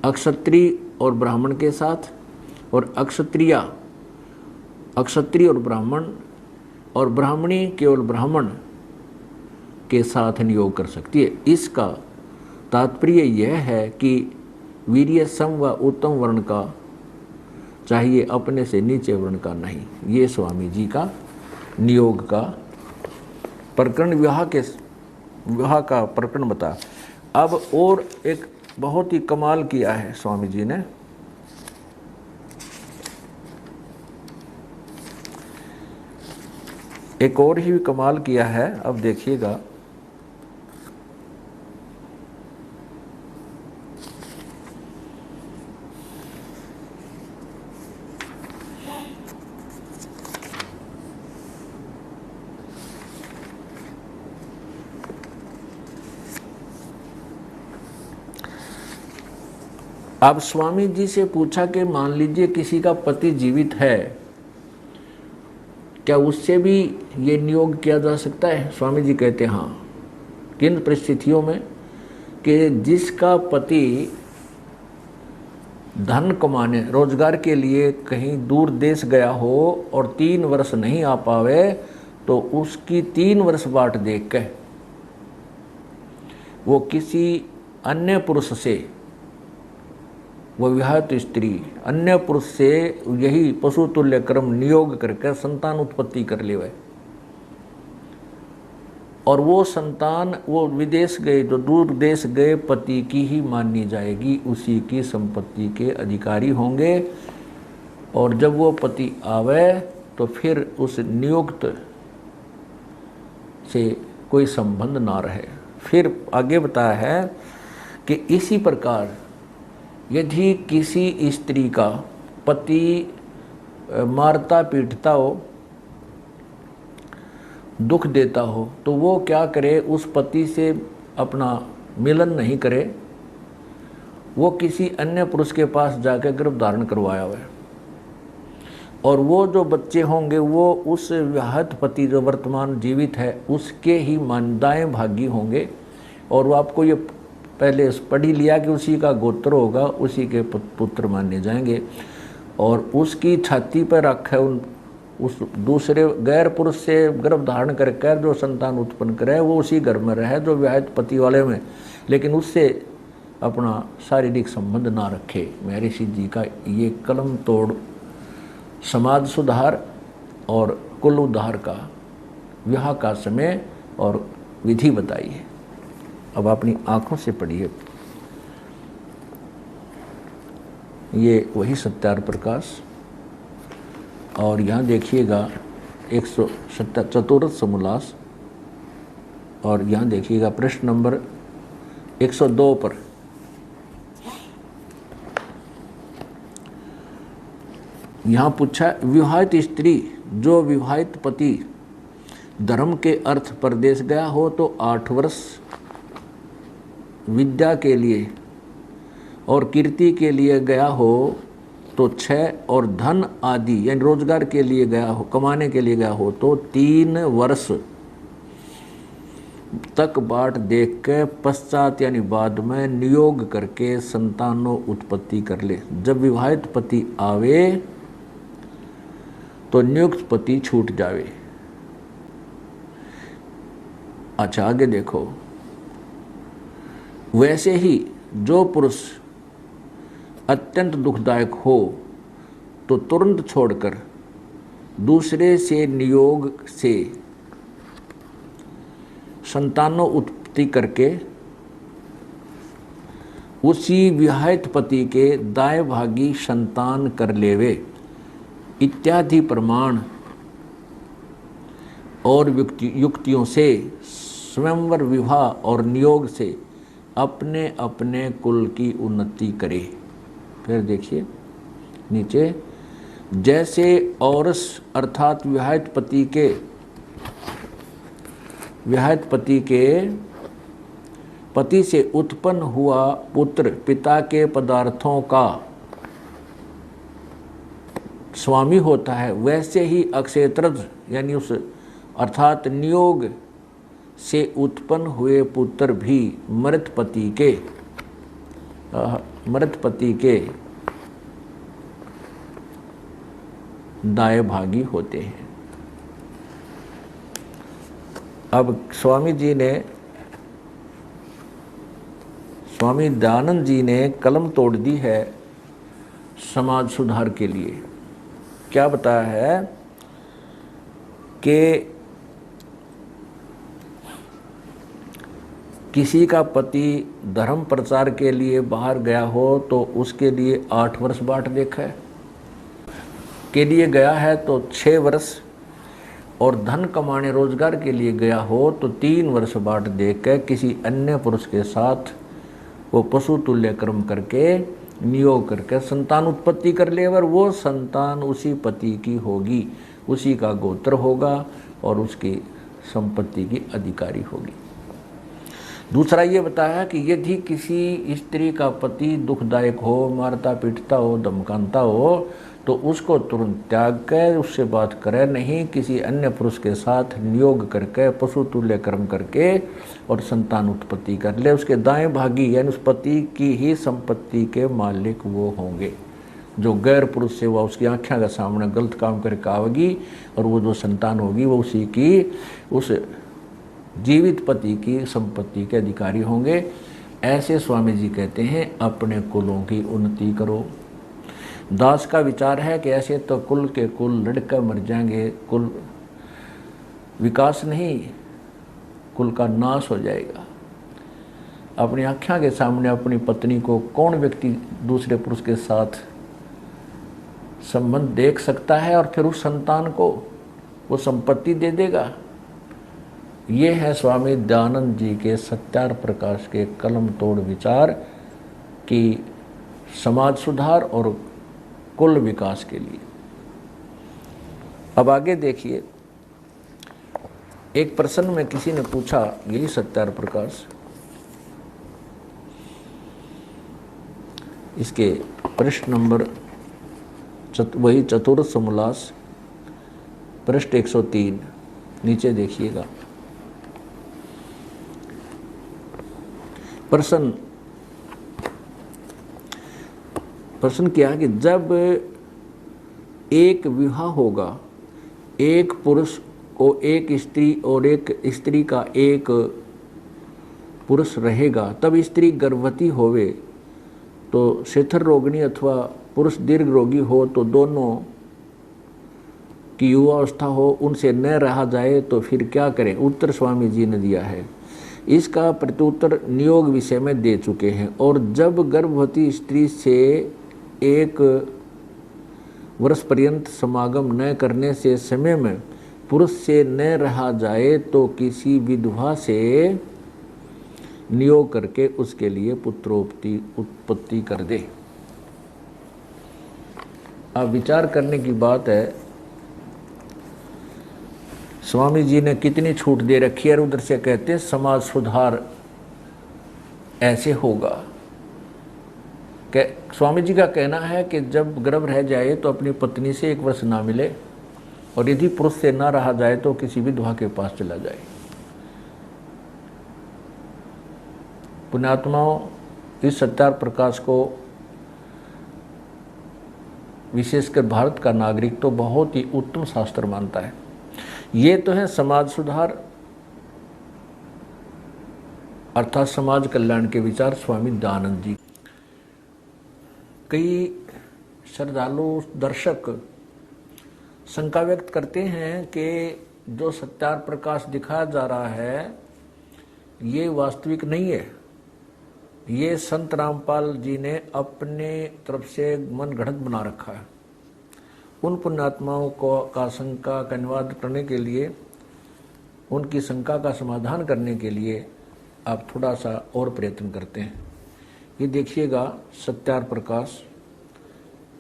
अक्षत्रिय और ब्राह्मण के साथ, और अक्षत्रिय और ब्राह्मण, और ब्राह्मणी केवल ब्राह्मण के साथ नियोग कर सकती है। इसका तात्पर्य यह है कि वीर्य सम व उत्तम वर्ण का चाहिए, अपने से नीचे वर्ण का नहीं। ये स्वामी जी का नियोग का प्रकरण, विवाह का प्रकरण बता। अब और एक बहुत ही कमाल किया है स्वामी जी ने। एक और ही कमाल किया है, अब देखिएगा। अब स्वामी जी से पूछा कि मान लीजिए किसी का पति जीवित है, क्या उससे भी ये नियोग किया जा सकता है? स्वामी जी कहते हैं हाँ। किन परिस्थितियों में? कि जिसका पति धन कमाने रोजगार के लिए कहीं दूर देश गया हो और 3 वर्ष नहीं आ पावे, तो उसकी 3 वर्ष बाट देख के वो किसी अन्य पुरुष से, वो विवाहित स्त्री अन्य पुरुष से यही पशु तुल्य कर्म नियोग करके संतान उत्पत्ति कर ले, और वो संतान वो विदेश गए, जो दूर देश गए पति की ही मानी जाएगी, उसी की संपत्ति के अधिकारी होंगे। और जब वो पति आवे तो फिर उस नियुक्त से कोई संबंध ना रहे। फिर आगे बताया है कि इसी प्रकार यदि किसी स्त्री का पति मारता पीटता हो, दुख देता हो, तो वो क्या करे, उस पति से अपना मिलन नहीं करे, वो किसी अन्य पुरुष के पास जाकर गर्भ धारण करवाया हुआ है। और वो जो बच्चे होंगे वो उस विवाहित पति जो वर्तमान जीवित है उसके ही दाएं भागी होंगे। और वो आपको ये पहले पढ़ ही लिया कि उसी का गोत्र होगा, उसी के पुत्र माने जाएंगे। और उसकी छाती पर रखा है उस दूसरे गैर पुरुष से गर्भ धारण करके जो संतान उत्पन्न करे, वो उसी घर में रहे जो विवाहित पति वाले में, लेकिन उससे अपना शारीरिक संबंध ना रखे। महर्षि जी का ये कलम तोड़ समाज सुधार और कुल उद्धार का विवाह का समय और विधि बताई है। अब अपनी आंखों से पढ़िए, ये वही सत्यार प्रकाश। और यहाँ देखिएगा 170 चतुर्थ समोल्लास, और यहाँ देखिएगा प्रश्न नंबर 102 पर यहाँ पूछा, विवाहित स्त्री जो विवाहित पति धर्म के अर्थ परदेश गया हो तो 8 वर्ष, विद्या के लिए और कीर्ति के लिए गया हो तो 6, और धन आदि यानी रोजगार के लिए गया हो, कमाने के लिए गया हो तो 3 वर्ष तक बाट देख के पश्चात यानी बाद में नियोग करके संतानों उत्पत्ति कर ले। जब विवाहित पति आवे तो नियुक्त पति छूट जावे। अच्छा आगे देखो, वैसे ही जो पुरुष अत्यंत दुखदायक हो तो तुरंत छोड़कर दूसरे से नियोग से संतानों उत्पत्ति करके उसी विवाहित पति के दाएं भागी संतान कर लेवे इत्यादि प्रमाण और युक्तियों से स्वयंवर विवाह और नियोग से अपने अपने कुल की उन्नति करे। फिर देखिए नीचे, जैसे औरस अर्थात विवाहित पति के पति से उत्पन्न हुआ पुत्र पिता के पदार्थों का स्वामी होता है, वैसे ही अक्षेत्रज यानी उस अर्थात नियोग से उत्पन्न हुए पुत्र भी मृत पति के दाएं भागी होते हैं। अब स्वामी दयानंद जी ने कलम तोड़ दी है समाज सुधार के लिए। क्या बताया है कि किसी का पति धर्म प्रचार के लिए बाहर गया हो तो उसके लिए 8 वर्ष बाट देखा है, के लिए गया है तो 6 वर्ष, और धन कमाने रोजगार के लिए गया हो तो 3 वर्ष बाट देख कर किसी अन्य पुरुष के साथ वो पशु तुल्य कर्म करके नियोग करके संतान उत्पत्ति कर ले, और वो संतान उसी पति की होगी, उसी का गोत्र होगा और उसकी संपत्ति की अधिकारी होगी। दूसरा ये बताया कि यदि किसी स्त्री का पति दुखदायक हो, मारता पीटता हो, धमकाता हो, तो उसको तुरंत त्याग कर उससे बात करे नहीं, किसी अन्य पुरुष के साथ नियोग करके पशु तुल्य कर्म करके और संतान उत्पत्ति कर ले। उसके दाएं भागी यानी उस पति की ही संपत्ति के मालिक वो होंगे। जो गैर पुरुष से वह उसकी आँखों के सामने गलत काम करके आवेगी और वो जो संतान होगी वो उसी की उस जीवित पति की संपत्ति के अधिकारी होंगे। ऐसे स्वामी जी कहते हैं अपने कुलों की उन्नति करो। दास का विचार है कि ऐसे तो कुल के कुल लड़कर मर जाएंगे, कुल विकास नहीं, कुल का नाश हो जाएगा। अपनी आँखों के सामने अपनी पत्नी को कौन व्यक्ति दूसरे पुरुष के साथ संबंध देख सकता है और फिर उस संतान को वो संपत्ति दे देगा। ये है स्वामी दयानंद जी के सत्यार प्रकाश के कलम तोड़ विचार कि समाज सुधार और कुल विकास के लिए। अब आगे देखिए, एक प्रश्न में किसी ने पूछा, यही सत्यार प्रकाश, इसके पृष्ठ नंबर वही चतुर्थ समोल्लास पृष्ठ 103 नीचे देखिएगा। प्रश्न क्या है कि जब एक विवाह होगा, एक पुरुष को एक स्त्री और एक स्त्री का एक पुरुष रहेगा, तब स्त्री गर्भवती होवे तो शिथिल रोगिणी अथवा पुरुष दीर्घ रोगी हो तो दोनों की युवावस्था हो, उनसे न रहा जाए तो फिर क्या करें? उत्तर स्वामी जी ने दिया है। इसका प्रत्युत्तर नियोग विषय में दे चुके हैं। और जब गर्भवती स्त्री से 1 वर्ष पर्यंत समागम न करने से समय में पुरुष से न रहा जाए तो किसी विधवा से नियोग करके उसके लिए पुत्रोत्पत्ति उत्पत्ति कर दे। अब विचार करने की बात है, स्वामी जी ने कितनी छूट दे रखी है और उधर से कहते हैं समाज सुधार ऐसे होगा। स्वामी जी का कहना है कि जब गर्भ रह जाए तो अपनी पत्नी से 1 वर्ष ना मिले और यदि पुरुष से ना रहा जाए तो किसी विधवा के पास चला जाए। पुण्यात्माओं, इस सत्यार प्रकाश को विशेषकर भारत का नागरिक तो बहुत ही उत्तम शास्त्र मानता है। ये तो है समाज सुधार अर्थात समाज कल्याण के विचार स्वामी दयानंद जी। कई श्रद्धालु दर्शक शंका व्यक्त करते हैं कि जो सत्यार प्रकाश दिखाया जा रहा है ये वास्तविक नहीं है, ये संत रामपाल जी ने अपने तरफ से मन घड़त बना रखा है। उन पुण्यात्माओं को का शंका का निवारण करने के लिए, उनकी शंका का समाधान करने के लिए आप थोड़ा सा और प्रयत्न करते हैं। ये देखिएगा सत्यार प्रकाश,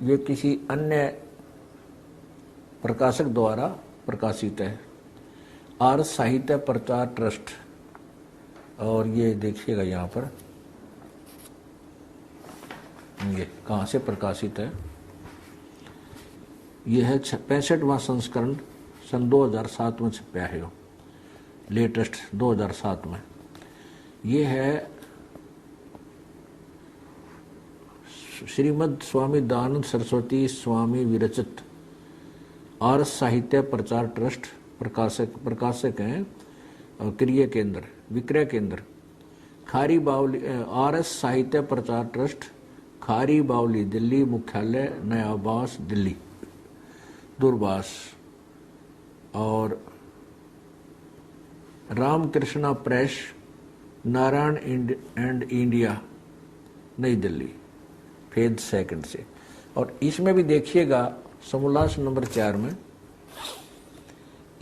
ये किसी अन्य प्रकाशक द्वारा प्रकाशित है, आर्य साहित्य प्रचार ट्रस्ट। और ये देखिएगा यहाँ पर ये कहाँ से प्रकाशित है, ये है 65वां संस्करण, सन 2007 में छपा है, लेटेस्ट 2007 में। ये है श्रीमद स्वामी दयानंद सरस्वती स्वामी विरचित आर्य साहित्य प्रचार ट्रस्ट। प्रकाशक हैं क्रिय केंद्र, विक्रय केंद्र खारी बावली, आर्य साहित्य प्रचार ट्रस्ट, खारी बावली दिल्ली, मुख्यालय नयाबास दिल्ली, दूरबास। और Ramakrishna press, Narayan and India, Nai Delhi, phase 2 से। और इसमें भी देखिएगा समोल्लास नंबर 4 में,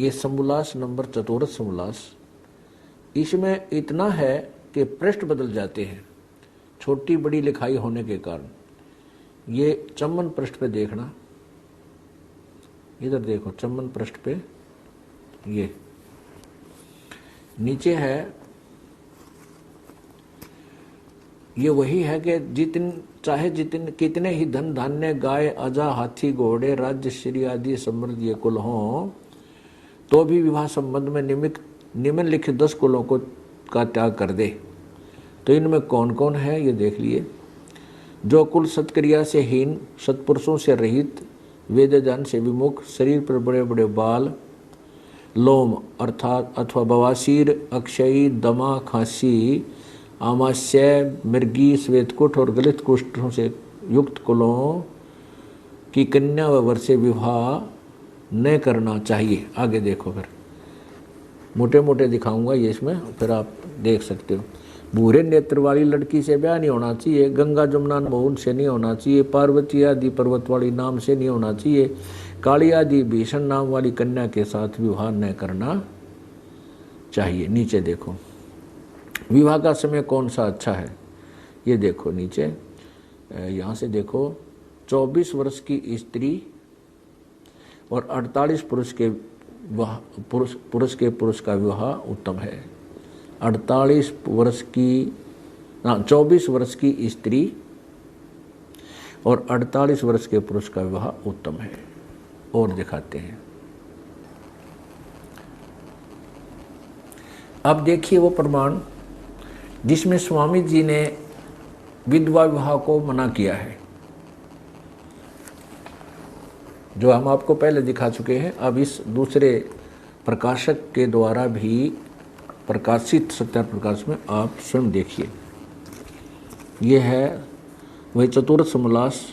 ये समोल्लास नंबर चतुर्थ समोल्लास, इसमें इतना है कि पृष्ठ बदल जाते हैं छोटी बड़ी लिखाई होने के कारण। ये चम्मन पृष्ठ पे देखना, इधर देखो चम्मन पृष्ठ पे, ये नीचे है ये वही है कि चाहे कितने ही धन धान्य गाय अजा हाथी घोड़े राज्य श्री आदि समृद्ध ये कुल हों, तो भी विवाह संबंध में निम्नलिखित 10 कुलों का त्याग कर दे। तो इनमें कौन कौन है ये देख लिए। जो कुल सत्क्रिया से हीन, सत्पुरुषों से रहित, वेद ज्ञान से विमुख, शरीर पर बड़े बड़े बाल, लोम अर्थात अथवा बवासीर, अक्षयी, दमा, खांसी, आमाशय, मृगी, श्वेतकुट और गलित कुष्ठों से युक्त कुलों की कन्या व वर से विवाह न करना चाहिए। आगे देखो, फिर मोटे मोटे दिखाऊंगा ये इसमें, फिर आप देख सकते हो। भूरे नेत्र वाली लड़की से ब्याह नहीं होना चाहिए, गंगा जमुना मोहन से नहीं होना चाहिए, पार्वती आदि पर्वत वाली नाम से नहीं होना चाहिए, काली आदि भीषण नाम वाली कन्या के साथ विवाह न करना चाहिए। नीचे देखो, विवाह का समय कौन सा अच्छा है ये देखो। नीचे यहाँ से देखो, 24 वर्ष की स्त्री और 48 पुरुष का विवाह उत्तम है। 24 वर्ष की स्त्री और 48 वर्ष के पुरुष का विवाह उत्तम है। और दिखाते हैं, अब देखिए वो प्रमाण जिसमें स्वामी जी ने विधवा विवाह को मना किया है, जो हम आपको पहले दिखा चुके हैं। अब इस दूसरे प्रकाशक के द्वारा भी प्रकाशित सत्यार्थ प्रकाश में आप स्वयं देखिए। ये है वही चतुर्थ समोल्लास,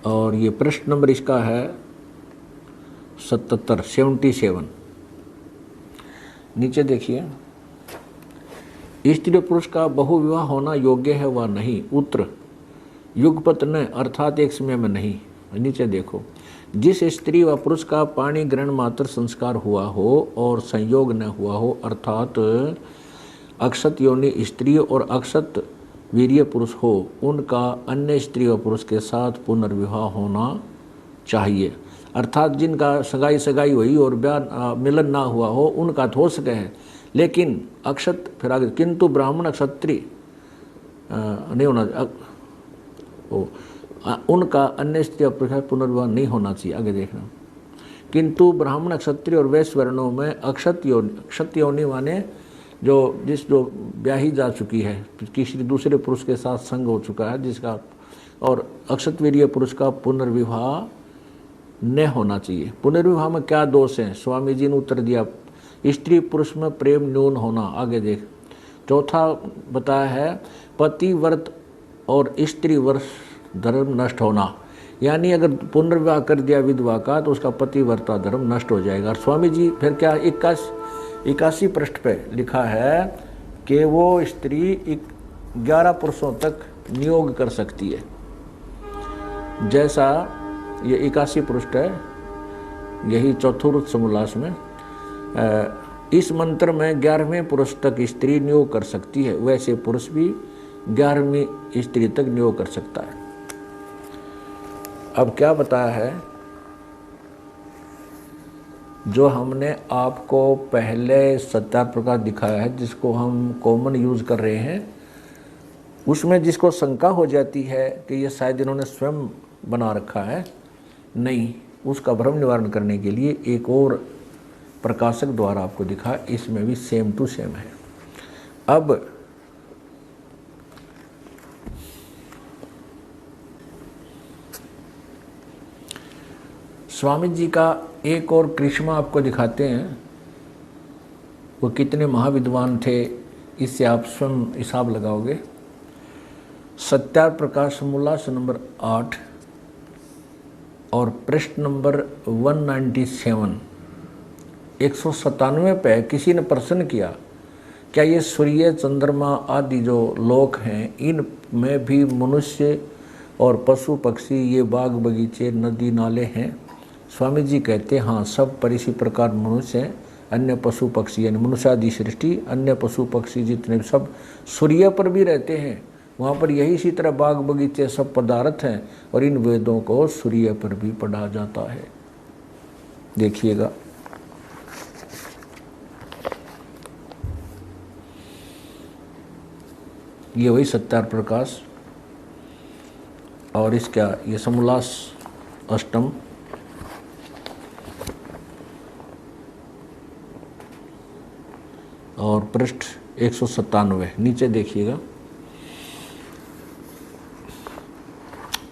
और ये प्रश्न नंबर इसका है 77। नीचे देखिए, स्त्री पुरुष का बहुविवाह होना योग्य है व नहीं। उत्तर, युगपत न अर्थात एक समय में नहीं। नीचे देखो, जिस स्त्री व पुरुष का पाणी ग्रहण मात्र संस्कार हुआ हो और संयोग न हुआ हो, अर्थात अक्षत योनि स्त्री और अक्षत वीर्य पुरुष हो, उनका अन्य स्त्री व पुरुष के साथ पुनर्विवाह होना चाहिए। अर्थात जिनका सगाई हुई और ब्याह मिलन ना हुआ हो, उनका तो हो सके है, लेकिन अक्षत, फिर आगे, किंतु ब्राह्मण क्षत्रिय नहीं होना, उनका अन्य स्त्री और पुनर्विवाह नहीं होना चाहिए। आगे देखना, किंतु ब्राह्मण क्षत्रिय और वैश्य वर्णों में अक्षत योनि माने जो ब्याही जा चुकी है, किसी दूसरे पुरुष के साथ संग हो चुका है जिसका, और अक्षतवीर्य पुरुष का पुनर्विवाह न होना चाहिए। पुनर्विवाह में क्या दोष है? स्वामी जी ने उत्तर दिया, स्त्री पुरुष में प्रेम न्यून होना। आगे देख, चौथा बताया है पति व्रत और स्त्री व्रत धर्म नष्ट होना, यानी अगर पुनर्विवाह कर दिया विधवा का तो उसका पति व्रता धर्म नष्ट हो जाएगा। और स्वामी जी फिर क्या 81 पृष्ठ पे लिखा है कि वो स्त्री 11 पुरुषों तक नियोग कर सकती है। जैसा ये 81 पृष्ठ है, यही चतुर्थ समोल्लास में, इस मंत्र में 11वें पुरुष तक स्त्री नियोग कर सकती है, वैसे पुरुष भी 11वीं स्त्री तक नियोग कर सकता है। अब क्या बताया है, जो हमने आपको पहले सत्यार्थ प्रकाश दिखाया है, जिसको हम कॉमन यूज कर रहे हैं, उसमें जिसको शंका हो जाती है कि ये शायद इन्होंने स्वयं बना रखा है, नहीं, उसका भ्रम निवारण करने के लिए एक और प्रकाशक द्वारा आपको दिखा, इसमें भी सेम टू सेम है। अब स्वामी जी का एक और करिश्मा आपको दिखाते हैं, वो कितने महाविद्वान थे, इससे आप स्वयं हिसाब लगाओगे। सत्यार्थ प्रकाश समोल्लास नंबर 8 और पृष्ठ नंबर 197, 197 पे किसी ने प्रश्न किया, क्या ये सूर्य चंद्रमा आदि जो लोक हैं, इन में भी मनुष्य और पशु पक्षी, ये बाग बगीचे नदी नाले हैं? स्वामी जी कहते हैं हाँ, सब पर इसी प्रकार मनुष्य हैं, अन्य पशु पक्षी यानी मनुष्यादि सृष्टि, अन्य पशु पक्षी जितने सब सूर्य पर भी रहते हैं, वहाँ पर यही इसी तरह बाग बगीचे सब पदार्थ हैं, और इन वेदों को सूर्य पर भी पढ़ा जाता है। देखिएगा, ये वही सत्यार प्रकाश। और इसका ये समोल्लास अष्टम, और पृष्ठ 197। नीचे देखिएगा,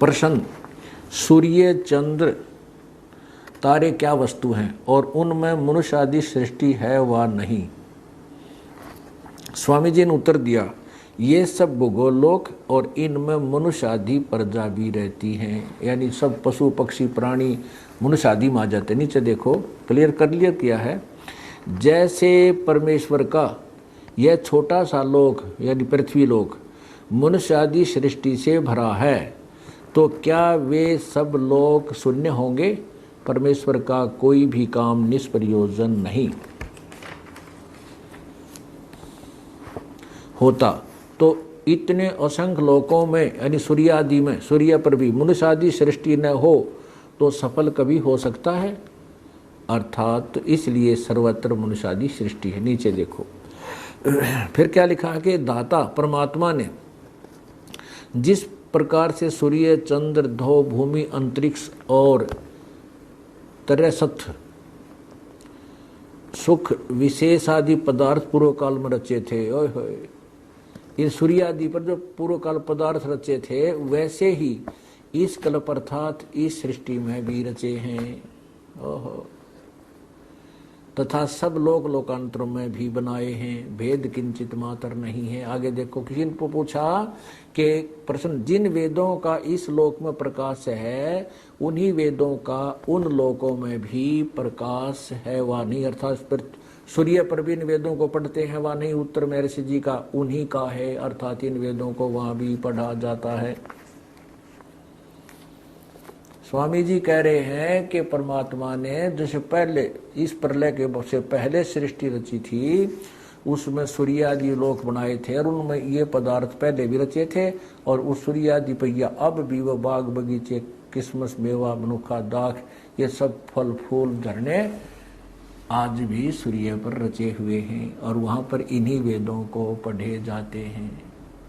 प्रश्न, सूर्य चंद्र तारे क्या वस्तु हैं और उनमें मनुष्य आदि सृष्टि है व नहीं? स्वामी जी ने उत्तर दिया, ये सब भूगोलोक और इनमें मनुष्य आदि प्रजा भी रहती हैं, यानी सब पशु पक्षी प्राणी मनुष्य आदि में आ जाते। नीचे देखो, क्लियर किया है। जैसे परमेश्वर का यह छोटा सा लोक यानी पृथ्वी लोक मनुष्य आदि सृष्टि से भरा है, तो क्या वे सब लोग शून्य होंगे? परमेश्वर का कोई भी काम निष्प्रयोजन नहीं होता, तो इतने असंख्य लोकों में यानी सूर्य आदि में, सूर्य पर भी मनुष्य आदि सृष्टि न हो तो सफल कभी हो सकता है? अर्थात इसलिए सर्वत्र मनुष्य आदि सृष्टि है। नीचे देखो फिर क्या लिखा है कि दाता परमात्मा ने जिस प्रकार से सूर्य चंद्र ध्रुव भूमि अंतरिक्ष और तरसथ सुख विशेष आदि पदार्थ पूर्व काल में रचे थे, ओए होए, इन सूर्य आदि पर जो पूर्व काल पदार्थ रचे थे वैसे ही इस कल्प अर्थात इस सृष्टि में भी रचे हैं। ओहो, तथा सब लोक लोकांतरों में भी बनाए हैं, भेद किंचित मात्र नहीं है। आगे देखो, किसी ने पूछा कि प्रश्न, जिन वेदों का इस लोक में प्रकाश है उन्हीं वेदों का उन लोकों में भी प्रकाश है वा नहीं? अर्थात सूर्य पर भी इन वेदों को पढ़ते हैं वा नहीं? उत्तर में ऋषि जी का उन्हीं का है, अर्थात इन वेदों को वहां भी पढ़ा जाता है। स्वामी जी कह रहे हैं कि परमात्मा ने जैसे पहले इस प्रलय के से पहले सृष्टि रची थी, उसमें सूर्य आदि लोक बनाए थे और उनमें ये पदार्थ पहले भी रचे थे, और उस सूर्य आदि पहिया अब भी वो बाग बगीचे किस्मस मेवा मनुखा दाख ये सब फल फूल झरने आज भी सूर्य पर रचे हुए हैं, और वहाँ पर इन्हीं वेदों को पढ़े जाते हैं।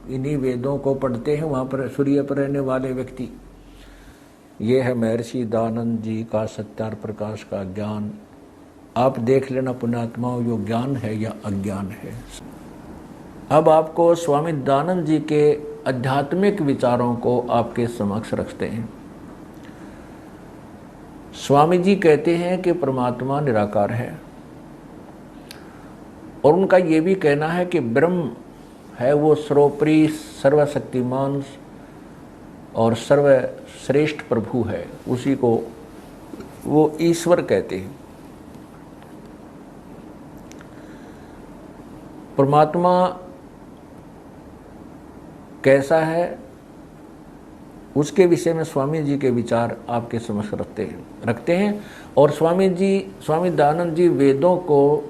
इन्हीं वेदों को पढ़ते हैं वहाँ पर सूर्य पर रहने वाले व्यक्ति। ये है महर्षि दयानंद जी का सत्यार प्रकाश का ज्ञान। आप देख लेना पुण्यात्माओं, यो ज्ञान है या अज्ञान है। अब आपको स्वामी दयानंद जी के आध्यात्मिक विचारों को आपके समक्ष रखते हैं। स्वामी जी कहते हैं कि परमात्मा निराकार है, और उनका ये भी कहना है कि ब्रह्म है वो सर्वोपरि सर्वशक्तिमान और सर्वश्रेष्ठ प्रभु है, उसी को वो ईश्वर कहते हैं। परमात्मा कैसा है उसके विषय में स्वामी जी के विचार आपके समक्ष रखते हैं। और स्वामी दयानंद जी वेदों को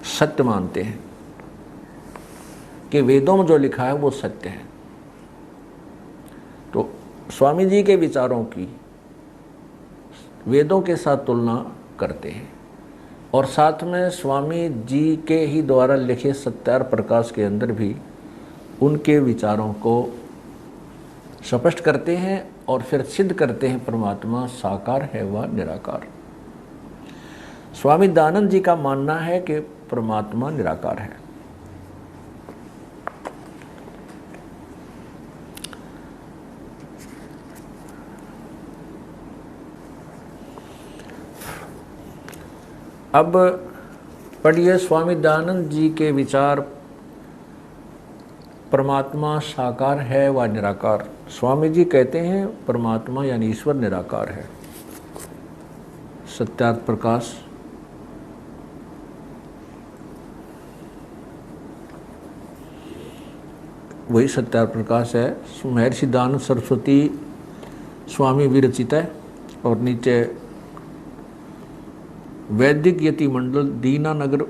सत्य मानते हैं कि वेदों में जो लिखा है वो सत्य है। तो स्वामी जी के विचारों की वेदों के साथ तुलना करते हैं, और साथ में स्वामी जी के ही द्वारा लिखे सत्यार प्रकाश के अंदर भी उनके विचारों को स्पष्ट करते हैं और फिर सिद्ध करते हैं परमात्मा साकार है व निराकार। स्वामी दयानंद जी का मानना है कि परमात्मा निराकार है। अब पढ़िए स्वामी दयानंद जी के विचार, परमात्मा साकार है व निराकार। स्वामी जी कहते हैं परमात्मा यानी ईश्वर निराकार है। सत्यार्थ प्रकाश वही सत्यार्थ प्रकाश है। महर्षि दयानंद सरस्वती स्वामी विरचित है, और नीचे वैदिक यति मंडल दीनानगर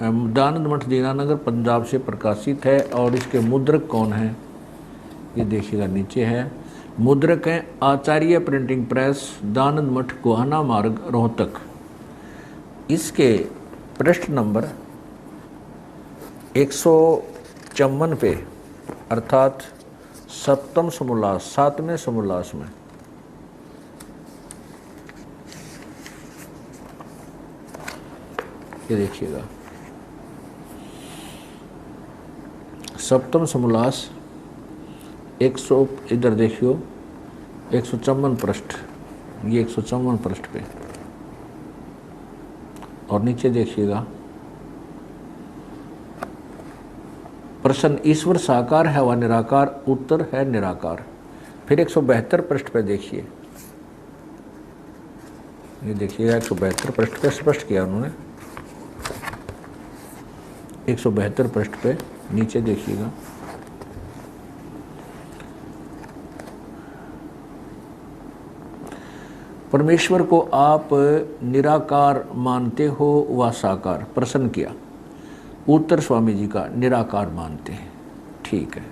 दयानंद मठ दीनानगर पंजाब से प्रकाशित है। और इसके मुद्रक कौन है ये देखिएगा, नीचे है। मुद्रक हैं आचार्य प्रिंटिंग प्रेस, दयानंद मठ गोहाना मार्ग रोहतक। इसके पृष्ठ नंबर चम्मन पे अर्थात सप्तम समोल्लास, सातवें समोल्लास में ये देखिएगा, सप्तम समोल्लास 100, इधर देखियो 154 पृष्ठ, ये 154 पृष्ठ पे, और नीचे देखिएगा प्रश्न ईश्वर साकार है व निराकार, उत्तर है निराकार। फिर 172 पृष्ठ पे देखिए, ये देखिएगा 172 पृष्ठ पे स्पष्ट किया उन्होंने। 172 पृष्ठ पे नीचे देखिएगा, परमेश्वर को आप निराकार मानते हो व साकार, प्रश्न किया। उत्तर स्वामी जी का निराकार मानते हैं। ठीक है,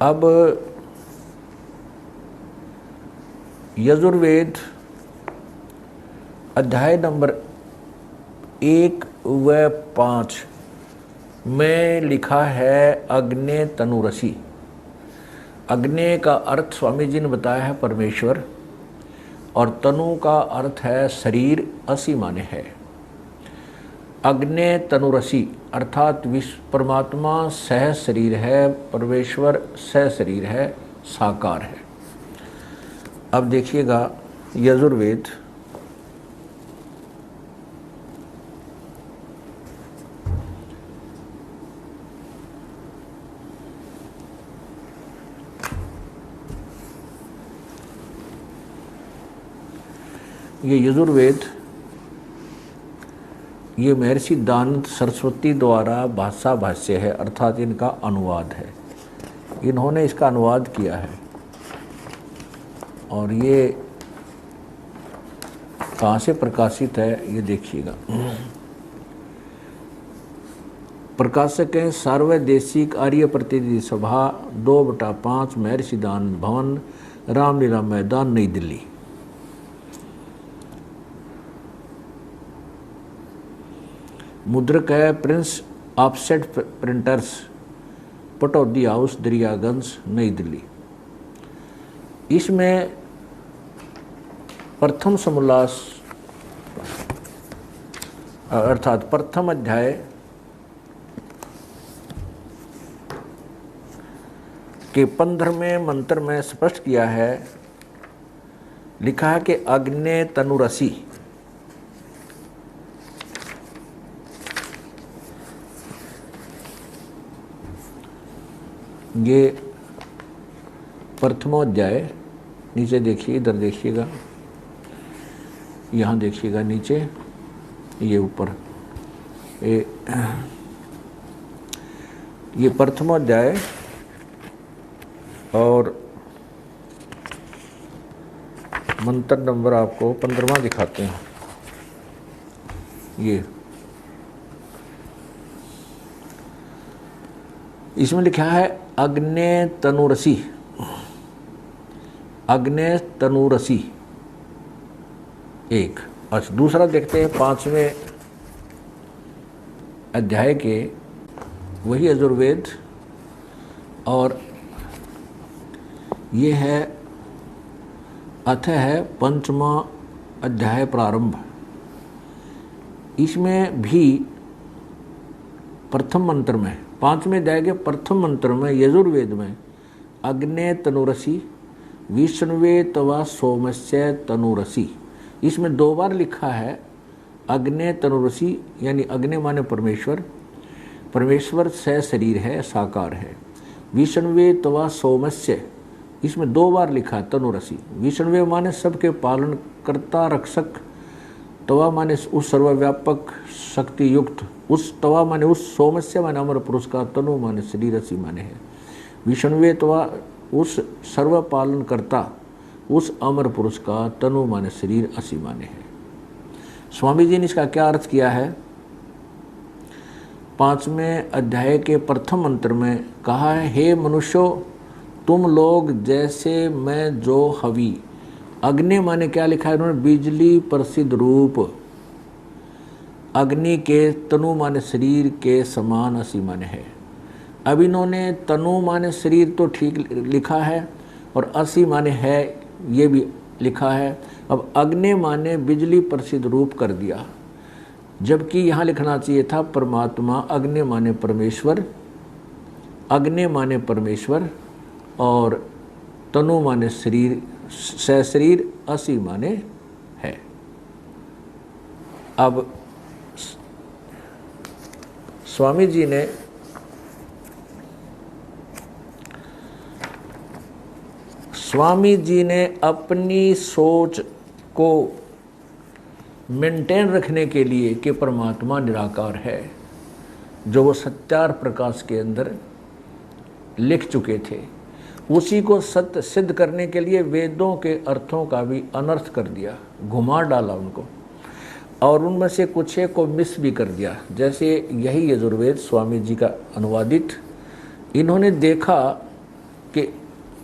अब यजुर्वेद अध्याय नंबर 1 व 5 में लिखा है अग्ने तनुरसी। अग्ने का अर्थ स्वामी जी ने बताया है परमेश्वर, और तनु का अर्थ है शरीर, असी माने है। अग्ने तनुरसी अर्थात विश्व परमात्मा सह शरीर है, परमेश्वर सह शरीर है, साकार है। अब देखिएगा यजुर्वेद ये यजुर्वेद ये महर्षि दानंद सरस्वती द्वारा भाष्य है, अर्थात इनका अनुवाद है। इन्होंने इसका अनुवाद किया है, और ये कहाँ से प्रकाशित है ये देखिएगा। प्रकाशक है सार्वदेशिक आर्य प्रतिनिधि सभा 2/5 महर्षि दानंद भवन, रामलीला मैदान, नई दिल्ली। मुद्रक है Prince offset Printers, Pataudi House, Daryaganj, नई दिल्ली। इसमें प्रथम समोल्लास अर्थात प्रथम अध्याय के 15वें मंत्र में स्पष्ट किया है, लिखा है कि अग्ने तनुरसी। ये प्रथमोध्याय, नीचे देखिए, इधर देखिएगा, यहाँ देखिएगा नीचे, ये ऊपर ये प्रथमोध्याय, और मंत्र नंबर आपको 15वां दिखाते हैं। ये इसमें लिखा है अग्ने तनुरसी, अग्ने तनुरसी एक। अच्छा, दूसरा देखते हैं 5वें अध्याय के, वही यजुर्वेद, और ये है अथ है 5वां अध्याय प्रारंभ। इसमें भी प्रथम मंत्र में, 5वें अध्याय के प्रथम मंत्र में यजुर्वेद में अग्ने तनुरसी विष्णुवे तवा सोमस्य तनुरसी, इसमें 2 बार लिखा है अग्ने तनुरसी, यानी अग्नि माने परमेश्वर, परमेश्वर सह शरीर है, साकार है। विष्णुवे तवा सोमस्य, इसमें 2 बार लिखा तनुरसी। विष्णुवे माने सबके पालन करता, रक्षक, तवा माने उस सर्वव्यापक शक्ति युक्त, उस तवा माने उस सोमस्य माने अमर पुरुष का, तनु माने शरीर, असी माने है। विष्णुवे तवा उस सर्व पालन करता, उस अमर पुरुष का, तनु माने शरीर, असी माने है। स्वामी जी ने इसका क्या अर्थ किया है? 5वें अध्याय के प्रथम मंत्र में कहा है, हे मनुष्यों, तुम लोग जैसे मैं जो हवि। अग्नि माने क्या लिखा है उन्होंने? बिजली प्रसिद्ध रूप। अग्नि के तनु माने शरीर के समान असी माने है। अब इन्होंने तनु माने शरीर तो ठीक लिखा है और असी माने है ये भी लिखा है। अब अग्नि माने बिजली प्रसिद्ध रूप कर दिया, जबकि यहाँ लिखना चाहिए था परमात्मा, अग्नि माने परमेश्वर, अग्नि माने परमेश्वर और तनु माने शरीर, सशरीर असी माने है। अब स्वामी जी ने अपनी सोच को मेंटेन रखने के लिए कि परमात्मा निराकार है, जो वो सत्यार प्रकाश के अंदर लिख चुके थे, उसी को सत्य सिद्ध करने के लिए वेदों के अर्थों का भी अनर्थ कर दिया, घुमा डाला उनको, और उनमें से कुछ एक को मिस भी कर दिया। जैसे यही यजुर्वेद स्वामी जी का अनुवादित, इन्होंने देखा कि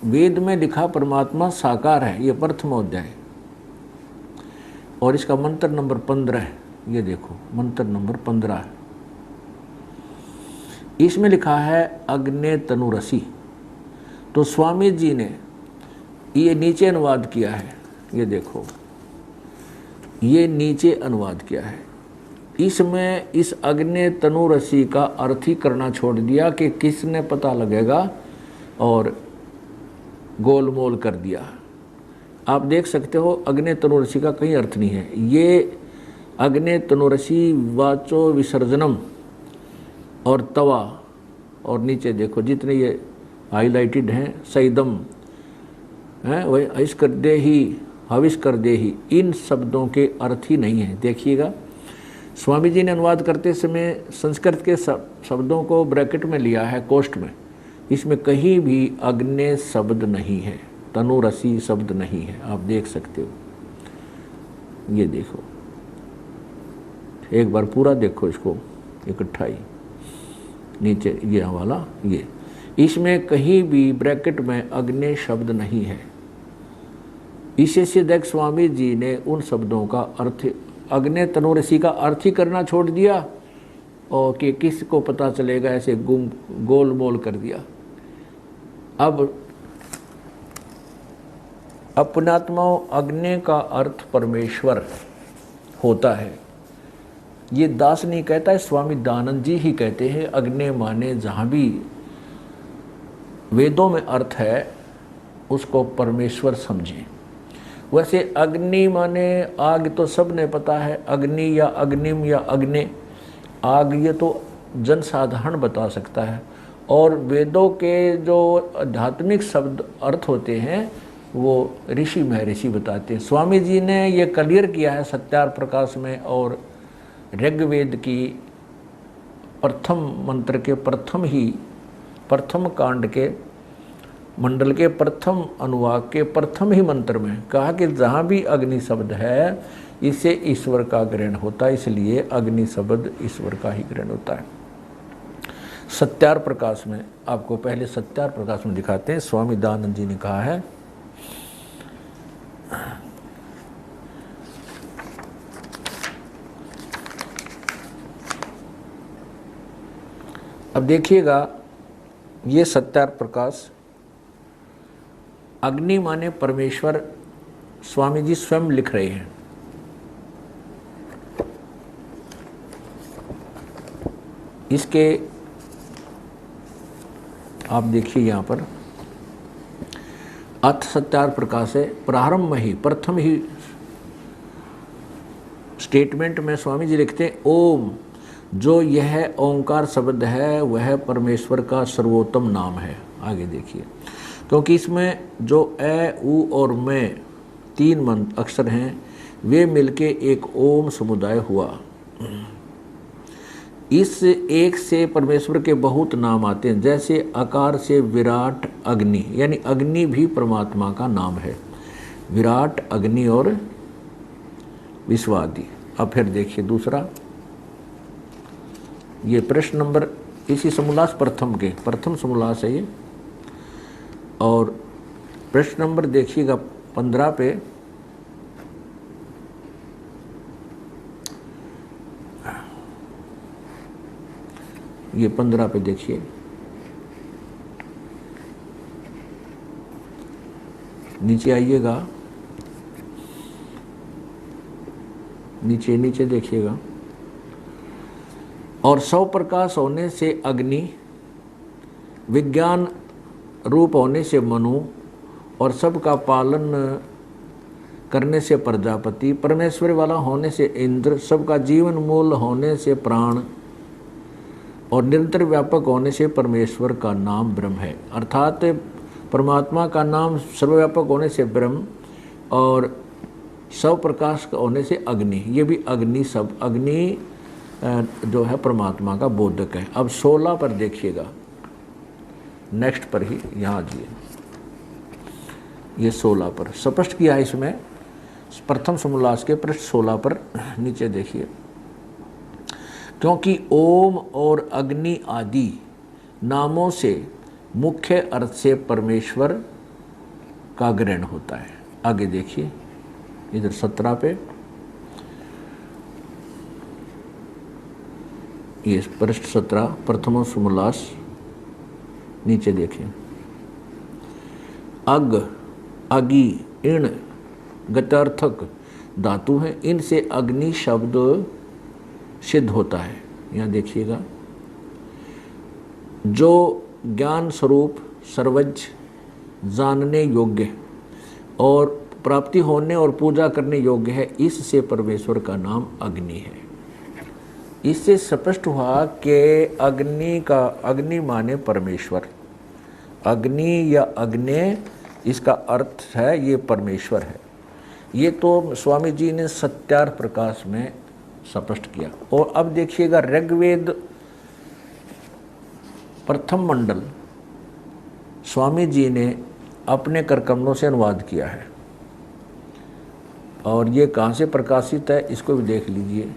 वेद में लिखा परमात्मा साकार है, ये प्रथम अध्याय, और इसका मंत्र नंबर 15 है। ये देखो मंत्र नंबर 15 है, इसमें लिखा है अग्ने तनुरसी। तो स्वामी जी ने ये नीचे अनुवाद किया है, ये देखो ये नीचे अनुवाद किया है। इसमें इस अग्नि तनुरसी का अर्थ ही करना छोड़ दिया कि किसने पता लगेगा, और गोलमोल कर दिया। आप देख सकते हो अग्नि तनुरसी का कहीं अर्थ नहीं है। ये अग्नि तनुरसी वाचो विसर्जनम और तवा, और नीचे देखो जितने ये हाईलाइटेड हैं, सईदम हैं, वही हविष कर दे ही, हविष कर दे ही, इन शब्दों के अर्थ ही नहीं है। देखिएगा स्वामी जी ने अनुवाद करते समय संस्कृत के शब्दों को ब्रैकेट में लिया है, कोष्ठ में, इसमें कहीं भी अग्नि शब्द नहीं है, तनुरसी शब्द नहीं है। आप देख सकते हो, ये देखो एक बार पूरा देखो इसको इकट्ठा ही, नीचे ये वाला, ये इसमें कहीं भी ब्रैकेट में अग्नि शब्द नहीं है। इसे से देख स्वामी जी ने उन शब्दों का अर्थ, अग्नि तनुरसी का अर्थ ही करना छोड़ दिया, और कि किस को पता चलेगा, ऐसे गोलमोल कर दिया। अब अपनात्मा अग्नि का अर्थ परमेश्वर होता है, ये दास नहीं कहता है, स्वामी दयानंद जी ही कहते हैं। अग्नि माने जहाँ भी वेदों में अर्थ है उसको परमेश्वर समझें। वैसे अग्नि माने आग तो सब ने पता है, अग्नि या अग्निम या अग्नि, आग ये तो जनसाधारण बता सकता है, और वेदों के जो आध्यात्मिक शब्द अर्थ होते हैं वो ऋषि महर्षि बताते हैं। स्वामी जी ने ये क्लियर किया है सत्यार प्रकाश में, और ऋग्वेद की प्रथम मंत्र के प्रथम कांड के मंडल के प्रथम अनुवाक के प्रथम ही मंत्र में कहा कि जहाँ भी अग्नि शब्द है इससे ईश्वर का ग्रहण होता है, इसलिए अग्नि शब्द ईश्वर का ही ग्रहण होता है। सत्यार प्रकाश में आपको पहले सत्यार प्रकाश में दिखाते हैं, स्वामी दयानंद जी ने कहा है, अब देखिएगा ये सत्यार प्रकाश, अग्नि माने परमेश्वर, स्वामी जी स्वयं लिख रहे हैं। इसके आप देखिए यहाँ पर अथ सत्यार प्रकाश है, प्रारंभ में ही प्रथम ही स्टेटमेंट में स्वामी जी लिखते हैं, ओम, जो यह ओंकार शब्द है वह परमेश्वर का सर्वोत्तम नाम है। आगे देखिए, क्योंकि इसमें जो ए, उ और मैं 3 अक्षर हैं, वे मिलके एक ओम समुदाय हुआ। इस एक से परमेश्वर के बहुत नाम आते हैं, जैसे आकार से विराट अग्नि, यानी अग्नि भी परमात्मा का नाम है, विराट अग्नि और विश्वादि। अब फिर देखिए दूसरा, ये प्रश्न नंबर इसी समोल्लास प्रथम के प्रथम समोल्लास है ये, और प्रश्न नंबर देखिएगा 15 पे, ये 15 पे देखिए, नीचे आइएगा, नीचे नीचे देखिएगा। और सौ प्रकाश होने से अग्नि, विज्ञान रूप होने से मनु, और सबका पालन करने से प्रजापति, परमेश्वर वाला होने से इंद्र, सबका जीवन मूल होने से प्राण, और निरंतर व्यापक होने से परमेश्वर का नाम ब्रह्म है। अर्थात परमात्मा का नाम सर्वव्यापक होने से ब्रह्म, और सब प्रकाश होने से अग्नि, ये भी अग्नि, सब अग्नि जो है परमात्मा का बोधक है। अब 16 पर देखिएगा, नेक्स्ट पर ही, यहाँ आइए, ये 16 पर स्पष्ट किया है इसमें, प्रथम समोल्लास के पृष्ठ 16 पर नीचे देखिए। क्योंकि ओम और अग्नि आदि नामों से मुख्य अर्थ से परमेश्वर का ग्रहण होता है। आगे देखिए इधर 17 पे, ये पृष्ठ 17 प्रथम समोल्लास, नीचे देखिए। अग, अगी, इण गतार्थक धातु हैं, इनसे अग्नि शब्द सिद्ध होता है। यहाँ देखिएगा, जो ज्ञान स्वरूप सर्वज्ञ जानने योग्य और प्राप्ति होने और पूजा करने योग्य है, इससे परमेश्वर का नाम अग्नि है। इससे स्पष्ट हुआ कि अग्नि का, अग्नि माने परमेश्वर, अग्नि या अग्नि इसका अर्थ है ये परमेश्वर है। ये तो स्वामी जी ने सत्यार्थ प्रकाश में स्पष्ट किया। और अब देखिएगा ऋग्वेद प्रथम मंडल स्वामी जी ने अपने करकमलों से अनुवाद किया है, और ये कहाँ से प्रकाशित है इसको भी देख लीजिए।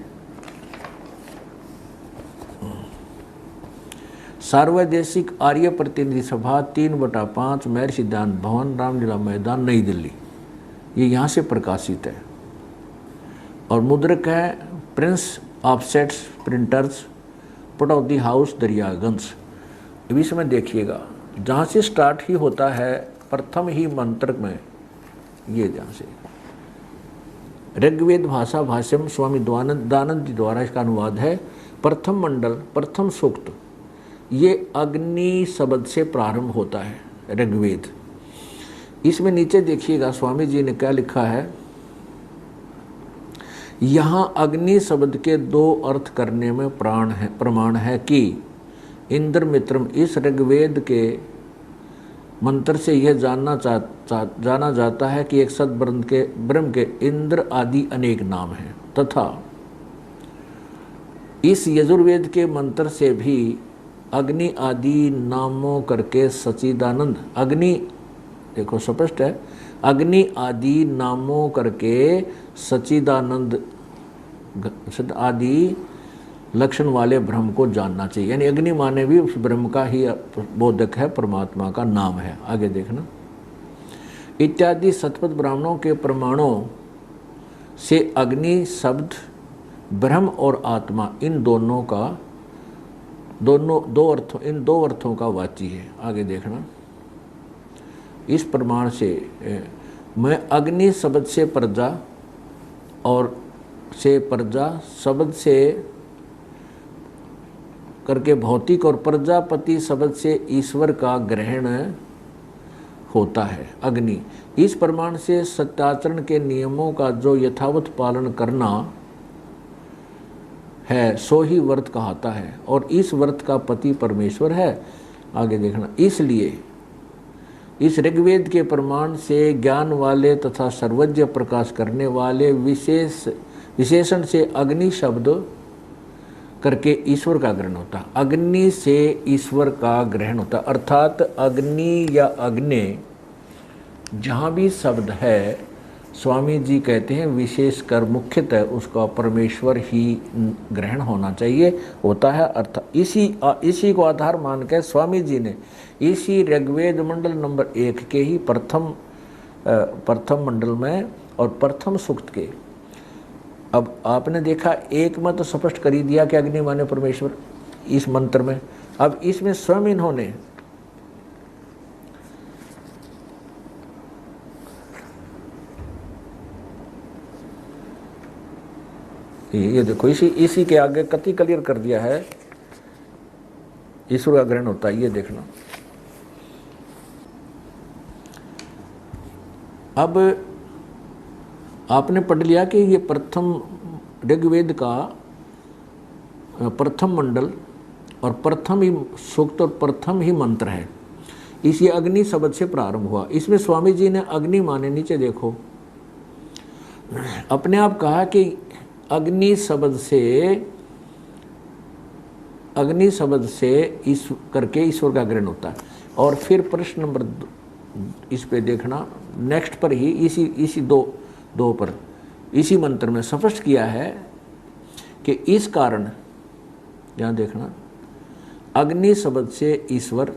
सार्वदेशिक आर्य प्रतिनिधि सभा 3/5 महर्षि सिद्धांत भवन, रामलीला मैदान, नई दिल्ली, ये यहाँ से प्रकाशित है। और मुद्रक है Prince offsets printers, Pataudi House, Daryaganj. अभी इसमें देखिएगा, जहाँ से स्टार्ट ही होता है प्रथम ही मंत्र में, ये जहाँ से ऋग्वेद भाषा भाष्यम स्वामी दानंद जी द्वारा इसका अनुवाद है। प्रथम मंडल प्रथम सूक्त, ये अग्नि शब्द से प्रारंभ होता है ऋग्वेद। इसमें नीचे देखिएगा स्वामी जी ने क्या लिखा है, यहाँ अग्नि शब्द के 2 अर्थ करने में प्रमाण है कि इंद्र मित्रम, इस ऋग्वेद के मंत्र से यह जाना जाता है कि एक सद ब्रह्म के इंद्र आदि अनेक नाम हैं, तथा इस यजुर्वेद के मंत्र से भी अग्नि आदि नामों करके सच्चिदानंद, अग्नि देखो स्पष्ट है, अग्नि आदि नामों करके सच्चिदानंद आदि लक्षण वाले ब्रह्म को जानना चाहिए। यानी अग्नि माने भी उस ब्रह्म का ही बोधक है, परमात्मा का नाम है। आगे देखना, इत्यादि सतपथ ब्राह्मणों के प्रमाणों से अग्नि शब्द ब्रह्म और आत्मा इन दोनों का इन दो अर्थों का वाची है। आगे देखना, इस प्रमाण से मैं अग्नि शब्द से प्रजा और से प्रजा शब्द से करके भौतिक और प्रजापति शब्द से ईश्वर का ग्रहण होता है। अग्नि इस प्रमाण से सत्याचरण के नियमों का जो यथावत पालन करना है सो ही व्रत कहता है, और इस व्रत का पति परमेश्वर है। आगे देखना, इसलिए इस ऋग्वेद के प्रमाण से ज्ञान वाले तथा सर्वज्ञ प्रकाश करने वाले विशेषण से अग्नि शब्द करके ईश्वर का ग्रहण होता है। अग्नि से ईश्वर का ग्रहण होता है, अर्थात अग्नि या अग्नि जहाँ भी शब्द है स्वामी जी कहते हैं विशेषकर मुख्यतः उसका परमेश्वर ही ग्रहण होना चाहिए, होता है। अर्थात इसी को आधार मान कर स्वामी जी ने इसी ऋग्वेद मंडल नंबर 1 के ही प्रथम मंडल में और प्रथम सूक्त के, अब आपने देखा एक में तो स्पष्ट कर ही दिया कि अग्नि माने परमेश्वर, इस मंत्र में। अब इसमें स्वयं इन्होंने ये देखो इसी के आगे कति क्लियर कर दिया है, ईश्वर का ग्रहण होता है, ये देखना। अब आपने पढ़ लिया कि ये प्रथम ऋग्वेद का प्रथम मंडल और प्रथम ही सूक्त और प्रथम ही मंत्र है। इसी अग्नि शब्द से प्रारंभ हुआ। इसमें स्वामी जी ने अग्नि माने, नीचे देखो, अपने आप कहा कि अग्नि शब्द से इस करके ईश्वर का ग्रहण होता है। और फिर प्रश्न नंबर इस पे देखना, नेक्स्ट पर ही इसी दो पर इसी मंत्र में स्पष्ट किया है कि इस कारण, यहाँ देखना, अग्नि शब्द से ईश्वर,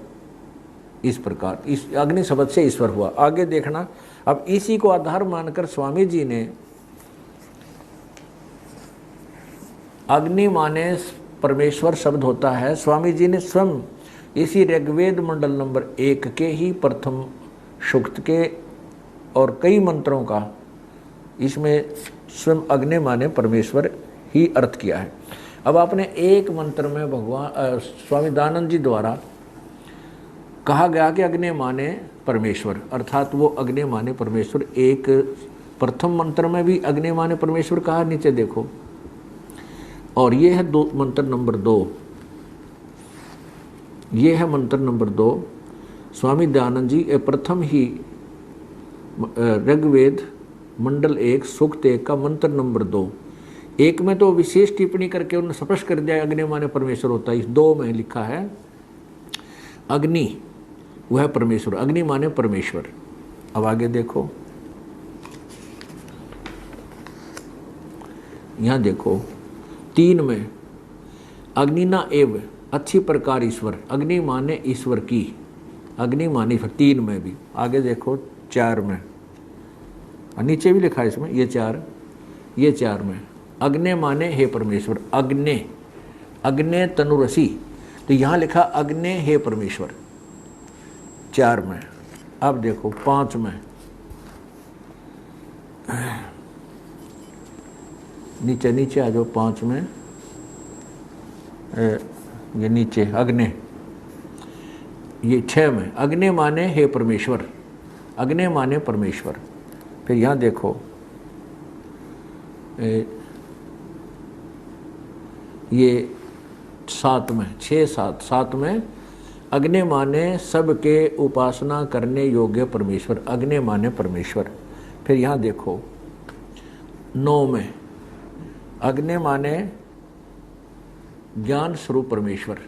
इस प्रकार इस अग्नि शब्द से ईश्वर हुआ। आगे देखना, अब इसी को आधार मानकर स्वामी जी ने अग्नि माने परमेश्वर शब्द होता है। स्वामी जी ने स्वयं इसी ऋग्वेद मंडल नंबर 1 के ही प्रथम सूक्त के और कई मंत्रों का इसमें स्वयं अग्नि माने परमेश्वर ही अर्थ किया है। अब आपने एक मंत्र में भगवान स्वामी दयानंद जी द्वारा कहा गया कि अग्नि माने परमेश्वर, अर्थात वो अग्नि माने परमेश्वर। एक प्रथम मंत्र में भी अग्नि माने परमेश्वर कहा, नीचे देखो। और ये है मंत्र नंबर 2, ये है मंत्र नंबर 2। स्वामी दयानंद जी प्रथम ही ऋग्वेद मंडल 1 सूक्त 1 का मंत्र नंबर 2। एक में तो विशेष टिप्पणी करके उन्होंने स्पष्ट कर दिया अग्नि माने परमेश्वर होता है। इस 2 में लिखा है अग्नि वह परमेश्वर, अग्नि माने परमेश्वर। अब आगे देखो, यहां देखो 3 में अग्निना एव अच्छी प्रकार ईश्वर, अग्नि माने ईश्वर की, अग्नि माने 3 में भी। आगे देखो 4 में, नीचे भी लिखा है इसमें, ये 4 में अग्नि माने हे परमेश्वर, अग्नि तनुरसी, तो यहाँ लिखा अग्नि हे परमेश्वर 4 में। अब देखो 5 में, नीचे आ जाओ 5 में, ये नीचे अग्नि, ये 6 में अग्नि माने हे परमेश्वर, अग्नि माने परमेश्वर। फिर यहाँ देखो ये 7 में, 6-7 में अग्नि माने सबके उपासना करने योग्य परमेश्वर, अग्नि माने परमेश्वर। फिर यहाँ देखो 9 में अग्नि माने ज्ञान स्वरूप परमेश्वर।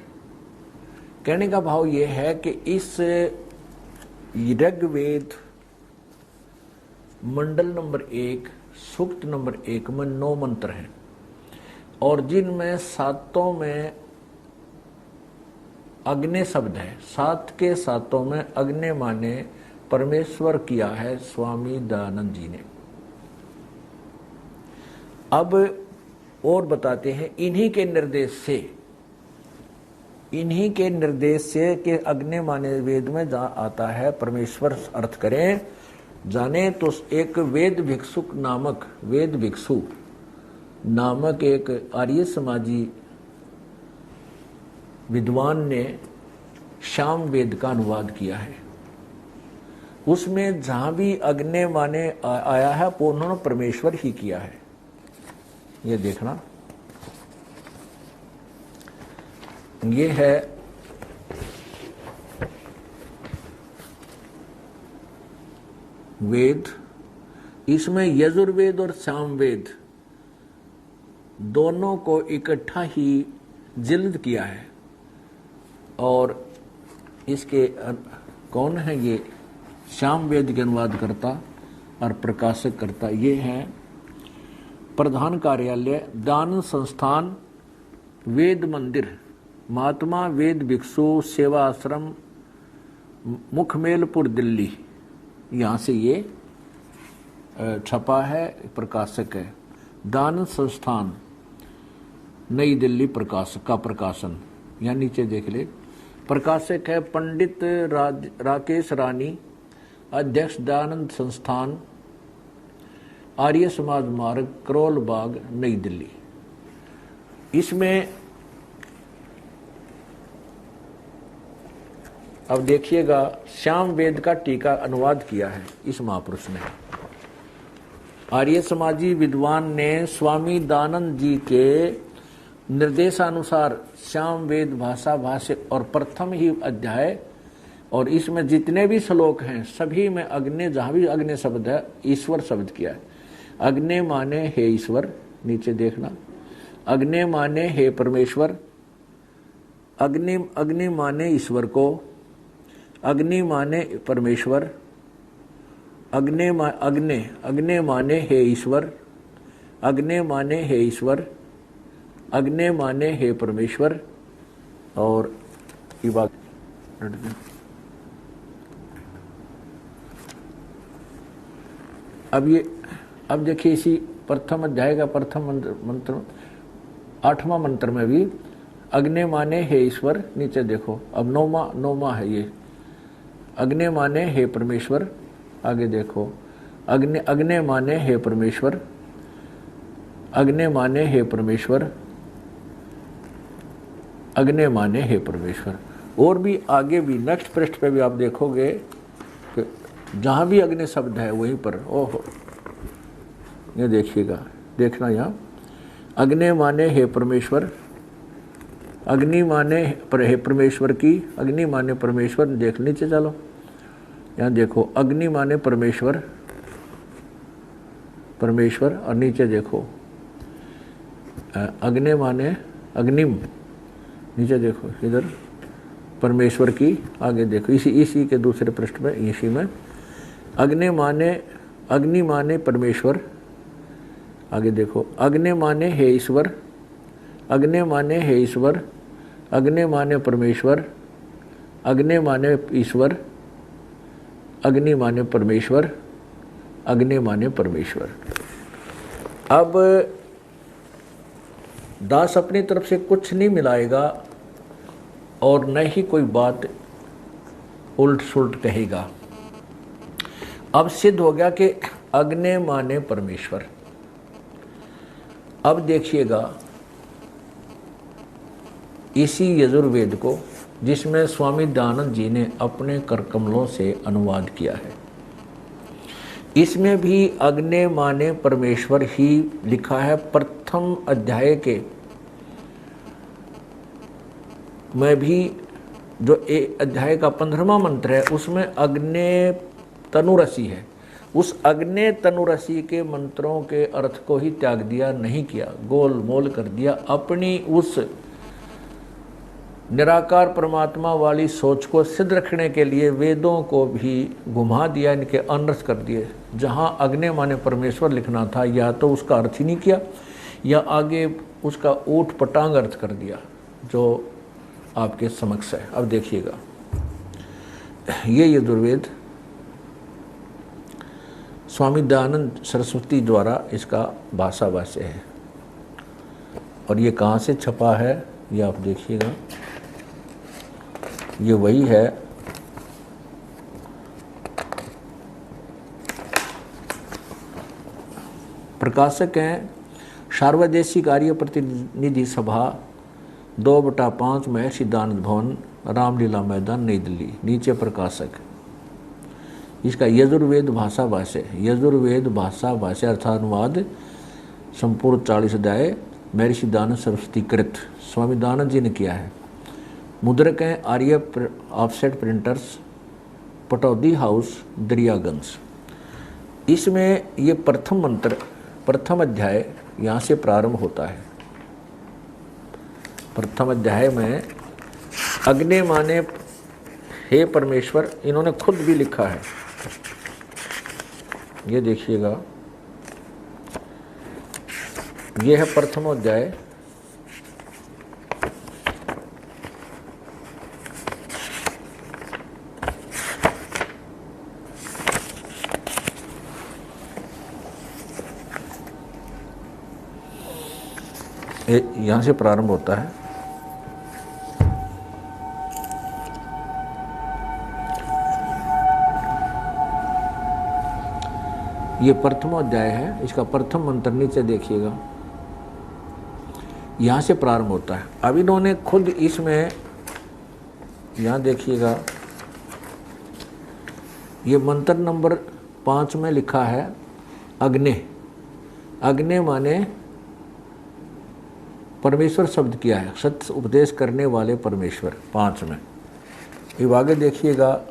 कहने का भाव ये है कि इस ऋग्वेद मंडल नंबर 1 सूक्त नंबर 1 में 9 मंत्र हैं और जिनमें 7 में अग्नि शब्द है। 7 के 7 में अग्नि माने परमेश्वर किया है स्वामी दयानंद जी ने। अब और बताते हैं, इन्हीं के निर्देश से कि अग्नि माने वेद में जहाँ आता है परमेश्वर अर्थ करें जाने, तो एक वेद भिक्षु नामक एक आर्य समाजी विद्वान ने शाम वेद का अनुवाद किया है। उसमें जहां भी अग्नि माने आया है वो उन्होंने परमेश्वर ही किया है। ये देखना, ये है वेद। इसमें यजुर्वेद और सामवेद दोनों को इकट्ठा ही जिल्द किया है। और इसके कौन है ये सामवेद के अनुवाद करता और प्रकाशक करता, ये है प्रधान कार्यालय दान संस्थान वेद मंदिर महात्मा वेद भिक्षु सेवा आश्रम मुखमेलपुर दिल्ली। यहाँ से ये छपा है, प्रकाशक है दान संस्थान नई दिल्ली प्रकाशक का प्रकाशन। यहाँ नीचे देख ले। प्रकाशक है पंडित राकेश रानी, अध्यक्ष दयानंद संस्थान, आर्य समाज मार्ग, करोल बाग, नई दिल्ली। इसमें अब देखिएगा, श्याम वेद का टीका अनुवाद किया है इस महापुरुष ने। आर्य समाजी विद्वान ने स्वामी दयानंद जी के निर्देशानुसार श्याम वेद भाषा भाष्य और प्रथम ही अध्याय और इसमें जितने भी श्लोक हैं सभी में अग्नि, जहां भी अग्नि शब्द है ईश्वर शब्द किया है। अग्नि माने हे ईश्वर, नीचे देखना, अग्नि माने हे परमेश्वर, अग्नि माने ईश्वर को, अग्नि माने परमेश्वर, अग्नि माने हे ईश्वर, अग्नि माने हे ईश्वर, अग्नि माने हे परमेश्वर। और अब देखिए इसी प्रथम अध्याय का प्रथम मंत्र 8वां मंत्र में भी अग्नि माने हे ईश्वर, नीचे देखो अब नौमा है ये, अग्नि माने हे परमेश्वर। आगे देखो, अग्नि माने हे परमेश्वर, अग्नि माने हे परमेश्वर, अग्नि माने हे परमेश्वर। और भी आगे भी नेक्स्ट पृष्ठ पे भी आप देखोगे कि जहां भी अग्नि शब्द है वहीं पर ओहो, ये देखिएगा, देखना यहाँ, अग्नि माने हे परमेश्वर, अग्नि माने हे परमेश्वर की, अग्नि माने परमेश्वर। देख नीचे चलो, यहाँ देखो अग्नि माने परमेश्वर, परमेश्वर, और नीचे देखो अग्नि माने अग्निम, नीचे देखो इधर परमेश्वर की। आगे देखो इसी के दूसरे पृष्ठ में, इसी में अग्नि माने परमेश्वर। आगे देखो अग्नि माने हे ईश्वर, अग्नि माने हे ईश्वर, अग्नि माने परमेश्वर, अग्नि माने ईश्वर, अग्नि माने परमेश्वर, अग्नि माने परमेश्वर। अब दास अपनी तरफ से कुछ नहीं मिलाएगा और न ही कोई बात उल्ट सुलट कहेगा। अब सिद्ध हो गया कि अग्नि माने परमेश्वर। अब देखिएगा इसी यजुर्वेद को, जिसमें स्वामी दयानंद जी ने अपने कर कमलों से अनुवाद किया है, इसमें भी अग्नि माने परमेश्वर ही लिखा है। प्रथम अध्याय के में भी जो अध्याय का 15वां मंत्र है उसमें अग्नि तनुरसी है। उस अग्नि तनुरसी के मंत्रों के अर्थ को ही त्याग दिया, नहीं किया, गोल मोल कर दिया। अपनी उस निराकार परमात्मा वाली सोच को सिद्ध रखने के लिए वेदों को भी घुमा दिया, इनके अनर्थ कर दिए। जहाँ अग्नि माने परमेश्वर लिखना था या तो उसका अर्थ ही नहीं किया या आगे उसका ऊट पटांग अर्थ कर दिया, जो आपके समक्ष है। अब देखिएगा, ये यजुर्वेद स्वामी दयानंद सरस्वती द्वारा इसका भाषा भाष्य है। और ये कहाँ से छपा है ये आप देखिएगा, ये वही है प्रकाशक हैं सार्वदेशिक आर्य प्रतिनिधि सभा 2/5 महर्षि दयानंद भवन, रामलीला मैदान, नई दिल्ली। नीचे प्रकाशक, इसका यजुर्वेद भाषा भाष्य, यजुर्वेद भाषा भाष्य अर्थानुवाद संपूर्ण 40 अध्याय महर्षि दयानंद सरस्वती कृत, स्वामी दयानंद जी ने किया है। मुद्रक हैं Arya Offset Printers, Pataudi House, Daryaganj. इसमें ये प्रथम मंत्र, प्रथम अध्याय यहाँ से प्रारंभ होता है। प्रथम अध्याय में अग्नि माने हे परमेश्वर, इन्होंने खुद भी लिखा है, ये देखिएगा, ये है प्रथम अध्याय। यहाँ से प्रारंभ होता है। ये प्रथम अध्याय है, इसका प्रथम मंत्र नीचे देखिएगा, यहाँ से प्रारंभ होता है। अब इन्होंने खुद इसमें, यहाँ देखिएगा, ये मंत्र नंबर 5 में लिखा है अग्नि। अग्नि माने परमेश्वर शब्द किया है, सत्य उपदेश करने वाले परमेश्वर, 5 में। ये आगे देखिएगा,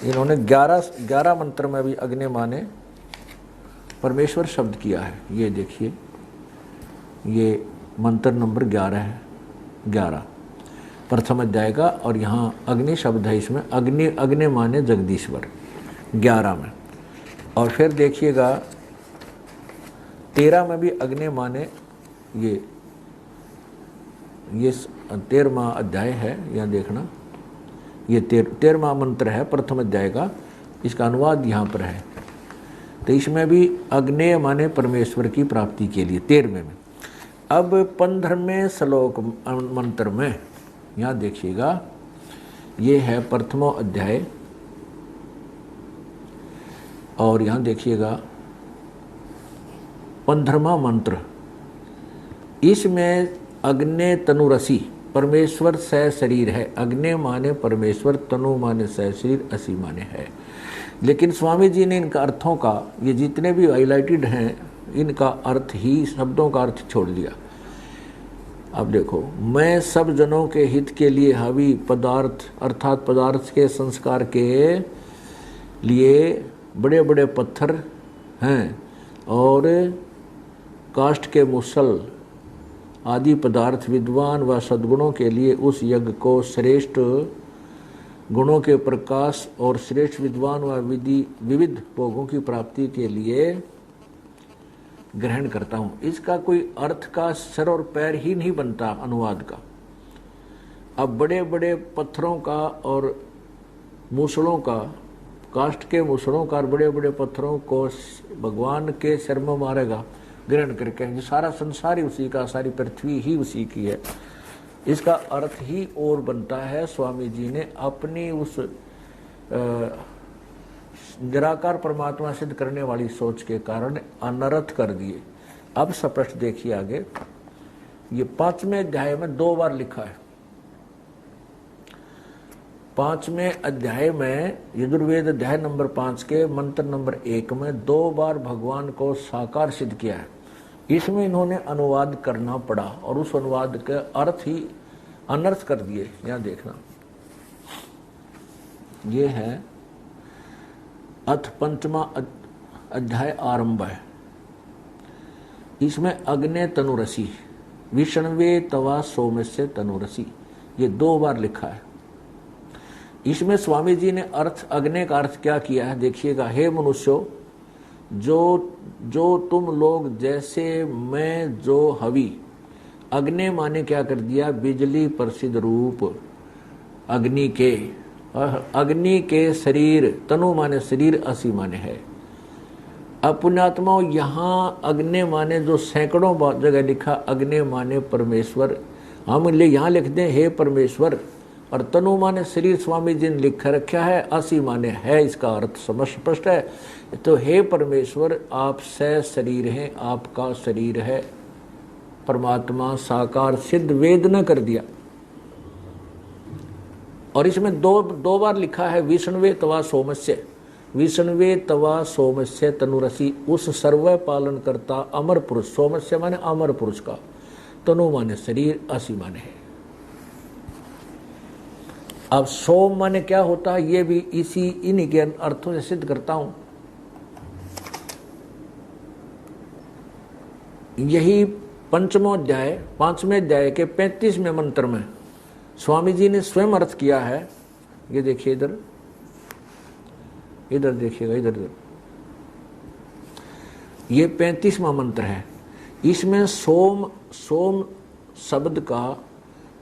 इन्होंने 11 मंत्र में भी अग्नि माने परमेश्वर शब्द किया है। ये देखिए, ये मंत्र नंबर 11 है, 11 प्रथम अध्याय का, और यहाँ अग्नि शब्द है इसमें। अग्नि माने जगदीश्वर, 11 में। और फिर देखिएगा 13 में भी अग्नि माने, ये 13वां अध्याय है, यहाँ देखना, ये 13वां मंत्र है प्रथम अध्याय का, इसका अनुवाद यहाँ पर है। तो इसमें भी अग्नेय माने परमेश्वर की प्राप्ति के लिए, 13वें में। अब 15वें श्लोक मंत्र में यहाँ देखिएगा, ये है प्रथमो अध्याय, और यहाँ देखिएगा 15वां मंत्र। इसमें अग्नि तनुरसी, परमेश्वर स शरीर है। अग्नि माने परमेश्वर, तनु माने स शरीर, असी माने है। लेकिन स्वामी जी ने इनका अर्थों का, ये जितने भी हाईलाइटेड हैं, इनका अर्थ ही, शब्दों का अर्थ छोड़ दिया। अब देखो, मैं सब जनों के हित के लिए हवि पदार्थ, अर्थात पदार्थ के संस्कार के लिए बड़े बड़े पत्थर हैं और काष्ठ के मुसल आदि पदार्थ विद्वान व सद्गुणों के लिए उस यज्ञ को श्रेष्ठ गुणों के प्रकाश और श्रेष्ठ विद्वान व विविध भोगों की प्राप्ति के लिए ग्रहण करता हूँ। इसका कोई अर्थ का सर और पैर ही नहीं बनता अनुवाद का। अब बड़े बड़े पत्थरों का और मूसलों का, काष्ठ के मूसलों का और बड़े बड़े पत्थरों को भगवान के सिर में मारेगा ग्रहण करके, जो सारा संसार ही उसी का, सारी पृथ्वी ही उसी की है। इसका अर्थ ही और बनता है। स्वामी जी ने अपनी उस निराकार परमात्मा सिद्ध करने वाली सोच के कारण अनर्थ कर दिए। अब स्पष्ट देखिए आगे, ये 5वें अध्याय में 2 बार लिखा है। 5वें अध्याय में, यजुर्वेद अध्याय नंबर 5 के मंत्र नंबर 1 में 2 बार भगवान को साकार सिद्ध किया है। इसमें इन्होंने अनुवाद करना पड़ा और उस अनुवाद के अर्थ ही अनर्थ कर दिए। यहाँ देखना, ये है अथ 5वां अध्याय आरंभ है। इसमें अग्ने तनुरसी, विष्णवे तवा सोमस्य तनुरसी, ये 2 बार लिखा है। इसमें स्वामी जी ने अर्थ, अग्नि का अर्थ क्या किया है देखिएगा। हे मनुष्यों, जो तुम लोग जैसे मैं जो हवि, अग्नि माने क्या कर दिया, बिजली प्रसिद्ध रूप अग्नि के, अग्नि के शरीर, तनु माने शरीर, असी माने है। अब पुण्यात्माओं, यहाँ अग्नि माने जो सैकड़ों जगह लिखा अग्नि माने परमेश्वर, हम यहाँ लिख दें हे परमेश्वर, और तनु माने शरीर स्वामी जी ने लिख रखा है, असी माने है। इसका अर्थ समझ स्पष्ट है। तो हे परमेश्वर, आप स शरीर हैं, आपका शरीर है, परमात्मा साकार सिद्ध वेद न कर दिया। और इसमें दो बार लिखा है विष्णवे तवा सोमस्य, विष्णवे तवा सोमस्य तनुरसी, उस सर्व पालन करता अमर पुरुष, सोमस्य माने अमर पुरुष का, तनु माने शरीर, असी माने है। अब सोम माने क्या होता है, ये भी इन्हीं के अर्थों से सिद्ध करता हूं। यही 5वें अध्याय के 35वें मंत्र में स्वामी जी ने स्वयं अर्थ किया है। ये देखिए, इधर देखिएगा, इधर ये 35वां मंत्र है। इसमें सोम शब्द का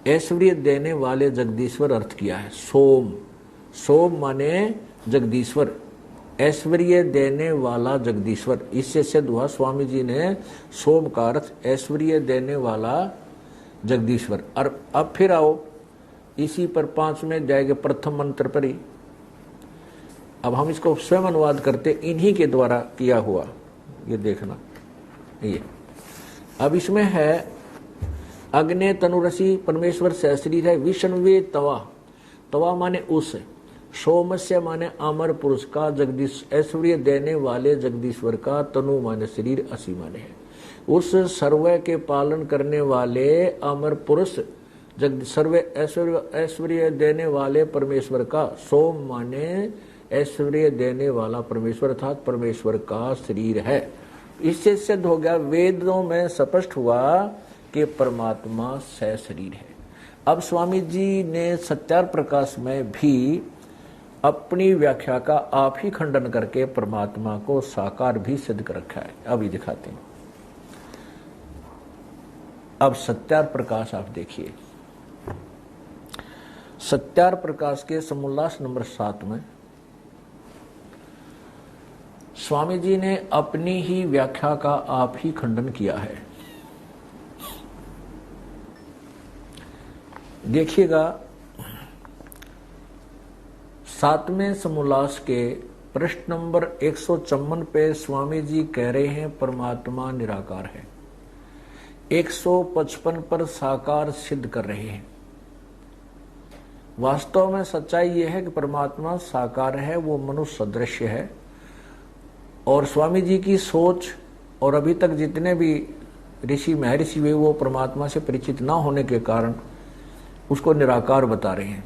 ऐश्वर्य देने वाले जगदीश्वर अर्थ किया है। सोम माने जगदीश्वर, ऐश्वर्य देने वाला जगदीश्वर। इससे सिद्ध हुआ स्वामी जी ने सोम का अर्थ ऐश्वर्य देने वाला जगदीश्वर। और अब फिर आओ इसी पर 5वें अध्याय के प्रथम मंत्र पर ही, अब हम इसको स्वयं अनुवाद करते, इन्हीं के द्वारा किया हुआ, ये देखना। ये अब इसमें है अग्नि तनुरसी परमेश्वर सहशरीर है, विष्णुवे तवा, तवा माने उस, सोमस्य माने अमर पुरुष का, जगदीश ऐश्वर्य देने वाले जगदीश्वर का, तनु माने शरीर, असी माने है उस सर्व के पालन करने वाले अमर पुरुष, जग सर्व ऐश्वर्य देने वाले परमेश्वर का, सोम माने ऐश्वर्य देने वाला परमेश्वर अर्थात परमेश्वर का शरीर है। इससे सिद्ध हो गया, वेदों में स्पष्ट हुआ कि परमात्मा सहशरीर है। अब स्वामी जी ने सत्यार प्रकाश में भी अपनी व्याख्या का आप ही खंडन करके परमात्मा को साकार भी सिद्ध कर रखा है। अभी दिखाते हैं। अब सत्यार प्रकाश आप देखिए, सत्यार प्रकाश के समोल्लास नंबर 7 में स्वामी जी ने अपनी ही व्याख्या का आप ही खंडन किया है। देखिएगा 7वें समोल्लास के पृष्ठ नंबर 154 पे स्वामी जी कह रहे हैं परमात्मा निराकार है। 155 पर साकार सिद्ध कर रहे हैं। वास्तव में सच्चाई यह है कि परमात्मा साकार है, वो मनुष्य सदृश्य है। और स्वामी जी की सोच और अभी तक जितने भी ऋषि महर्षि हुए वो परमात्मा से परिचित ना होने के कारण उसको निराकार बता रहे हैं।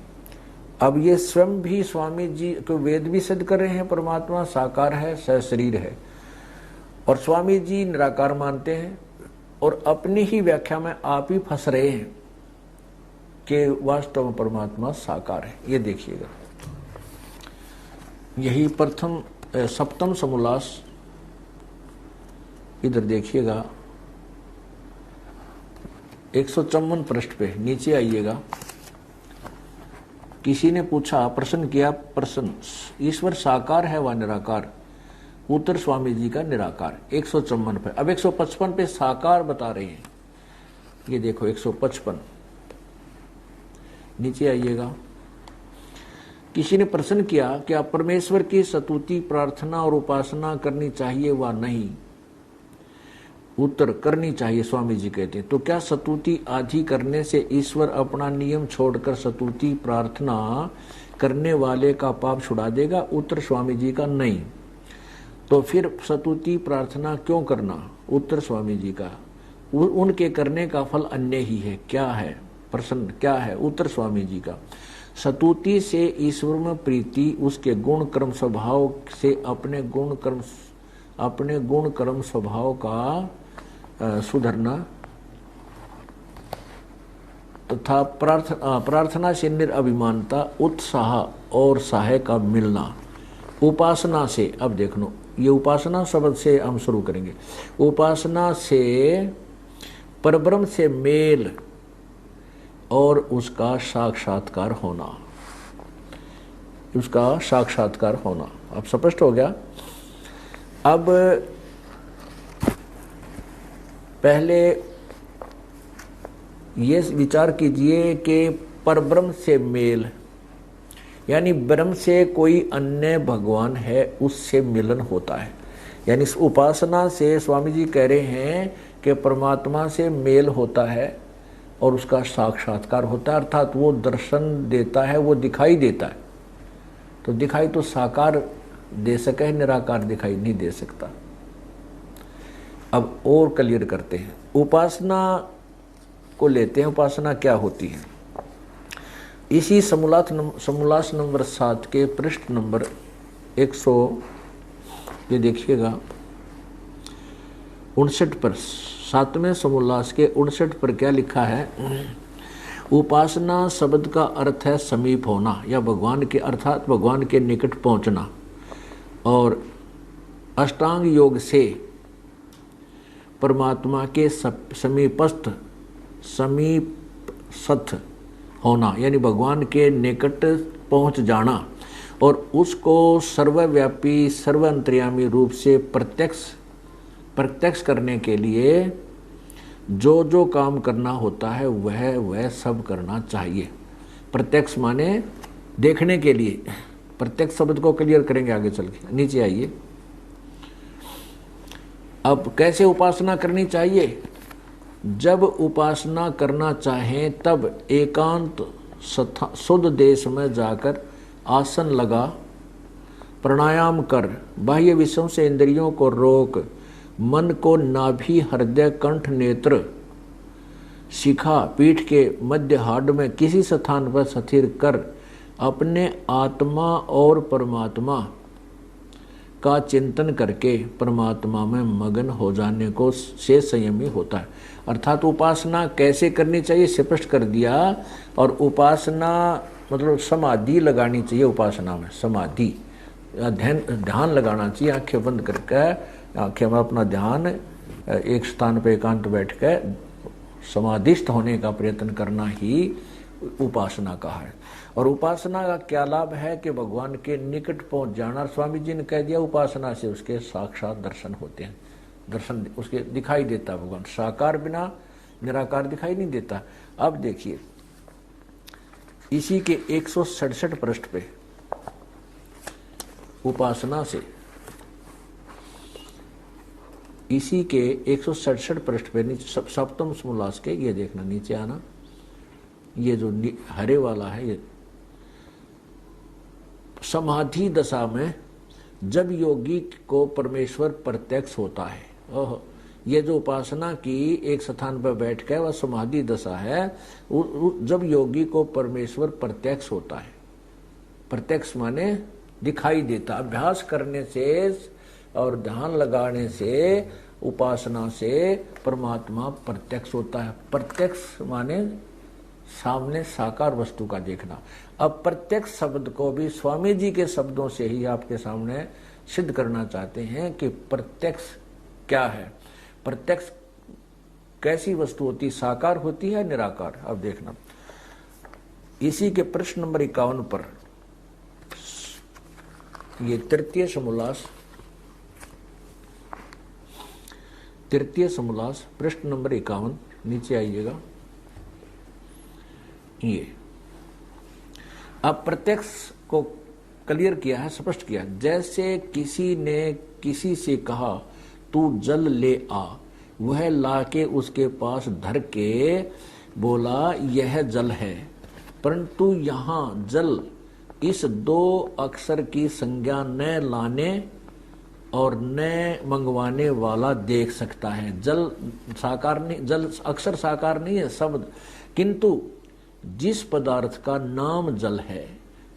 अब ये स्वयं भी स्वामी जी को वेद भी सिद्ध कर रहे हैं परमात्मा साकार है, सहशरीर है, और स्वामी जी निराकार मानते हैं और अपनी ही व्याख्या में आप ही फंस रहे हैं कि वास्तव में परमात्मा साकार है। ये देखिएगा, यही प्रथम सप्तम समोल्लास, इधर देखिएगा 154 पृष्ठ पे नीचे आइएगा। किसी ने पूछा, प्रश्न किया, प्रश्न ईश्वर साकार है व निराकार? उत्तर स्वामी जी का निराकार। 154 पे। अब 155 पे साकार बता रहे हैं। ये देखो 155 नीचे आइएगा। किसी ने प्रश्न किया क्या परमेश्वर की स्तुति प्रार्थना और उपासना करनी चाहिए व नहीं? उत्तर करनी चाहिए, स्वामी जी कहते हैं। तो क्या स्तुति आदि करने से ईश्वर अपना नियम छोड़कर स्तुति प्रार्थना करने वाले का पाप छुड़ा देगा? उत्तर स्वामी जी का नहीं। तो फिर स्तुति प्रार्थना क्यों करना? उत्तर स्वामी जी का, उनके करने का फल अन्य ही है। क्या है प्रश्न, क्या है? उत्तर स्वामी जी का, स्तुति से ईश्वर में प्रीति, उसके गुण कर्म स्वभाव से अपने गुण कर्म स्वभाव का सुधरना तथा प्रार्थना से निरअभिमानता, उत्साह और सहाय का मिलना। उपासना से, अब देख लो, ये उपासना शब्द से हम शुरू करेंगे। उपासना से परब्रह्म से मेल और उसका साक्षात्कार होना, उसका साक्षात्कार होना। अब स्पष्ट हो गया। अब पहले ये विचार कीजिए कि परब्रह्म से मेल यानी ब्रह्म से कोई अन्य भगवान है, उससे मिलन होता है। यानी इस उपासना से स्वामी जी कह रहे हैं कि परमात्मा से मेल होता है और उसका साक्षात्कार होता है, अर्थात वो दर्शन देता है, वो दिखाई देता है। तो दिखाई तो साकार दे सके, निराकार दिखाई नहीं दे सकता। अब और क्लियर करते हैं, उपासना को लेते हैं। उपासना क्या होती है? इसी समोल्लास नंबर 7 के पृष्ठ नंबर 100, ये देखिएगा 59 पर, 7वें समोल्लास के 59 पर क्या लिखा है? उपासना शब्द का अर्थ है समीप होना या भगवान के, अर्थात भगवान के निकट पहुंचना। और अष्टांग योग से परमात्मा के समीपस्थ होना, यानी भगवान के निकट पहुंच जाना और उसको सर्वव्यापी सर्वांतर्यामी रूप से प्रत्यक्ष करने के लिए जो जो काम करना होता है वह सब करना चाहिए। प्रत्यक्ष माने देखने के लिए, प्रत्यक्ष शब्द को क्लियर करेंगे आगे चल के। नीचे आइए। अब कैसे उपासना करनी चाहिए? जब उपासना करना चाहें तब एकांत शुद्ध देश में जाकर आसन लगा, प्राणायाम कर, बाह्य विषयों से इंद्रियों को रोक, मन को नाभि, हृदय, कंठ, नेत्र, शिखा, पीठ के मध्य हाड में किसी स्थान पर स्थिर कर अपने आत्मा और परमात्मा का चिंतन करके परमात्मा में मगन हो जाने को से संयमी होता है। अर्थात उपासना कैसे करनी चाहिए स्पष्ट कर दिया। और उपासना मतलब समाधि लगानी चाहिए। उपासना में समाधि ध्यान लगाना चाहिए। आंखें बंद करके आंखें में अपना ध्यान एक स्थान पर एकांत बैठ कर समाधिस्थ होने का प्रयत्न करना ही उपासना कहा है। और उपासना का क्या लाभ है कि भगवान के निकट पहुंच जाना। स्वामी जी ने कह दिया उपासना से उसके साक्षात दर्शन होते हैं। दर्शन उसके दिखाई देता भगवान। साकार बिना निराकार दिखाई नहीं देता। अब देखिए इसी के 167 पृष्ठ पे उपासना से, इसी के 167 पृष्ठ पे नीचे सप्तम समोल्लास के, ये देखना नीचे आना, ये जो हरे वाला है, ये समाधि दशा में जब योगी को परमेश्वर प्रत्यक्ष होता है। ओह, ये जो उपासना की एक स्थान पर बैठ कर वह समाधि दशा है। जब योगी को परमेश्वर प्रत्यक्ष होता है, प्रत्यक्ष माने दिखाई देता। अभ्यास करने से और ध्यान लगाने से, उपासना से परमात्मा प्रत्यक्ष होता है। प्रत्यक्ष माने सामने साकार वस्तु का देखना। अब प्रत्यक्ष शब्द को भी स्वामी जी के शब्दों से ही आपके सामने सिद्ध करना चाहते हैं कि प्रत्यक्ष क्या है। प्रत्यक्ष कैसी वस्तु होती, साकार होती है निराकार। अब देखना इसी के प्रश्न नंबर 51 पर, ये तृतीय समोल्लास, तृतीय समोल्लास प्रश्न नंबर 51, नीचे आइएगा। ये अब प्रत्यक्ष को क्लियर किया है, स्पष्ट किया। जैसे किसी ने किसी से कहा तू जल ले आ, वह लाके उसके पास धर के बोला यह जल है, परंतु यहाँ जल इस दो अक्षर की संज्ञा न लाने और न मंगवाने वाला देख सकता है। जल साकार नहीं, जल अक्षर साकार नहीं है शब्द, किंतु जिस पदार्थ का नाम जल है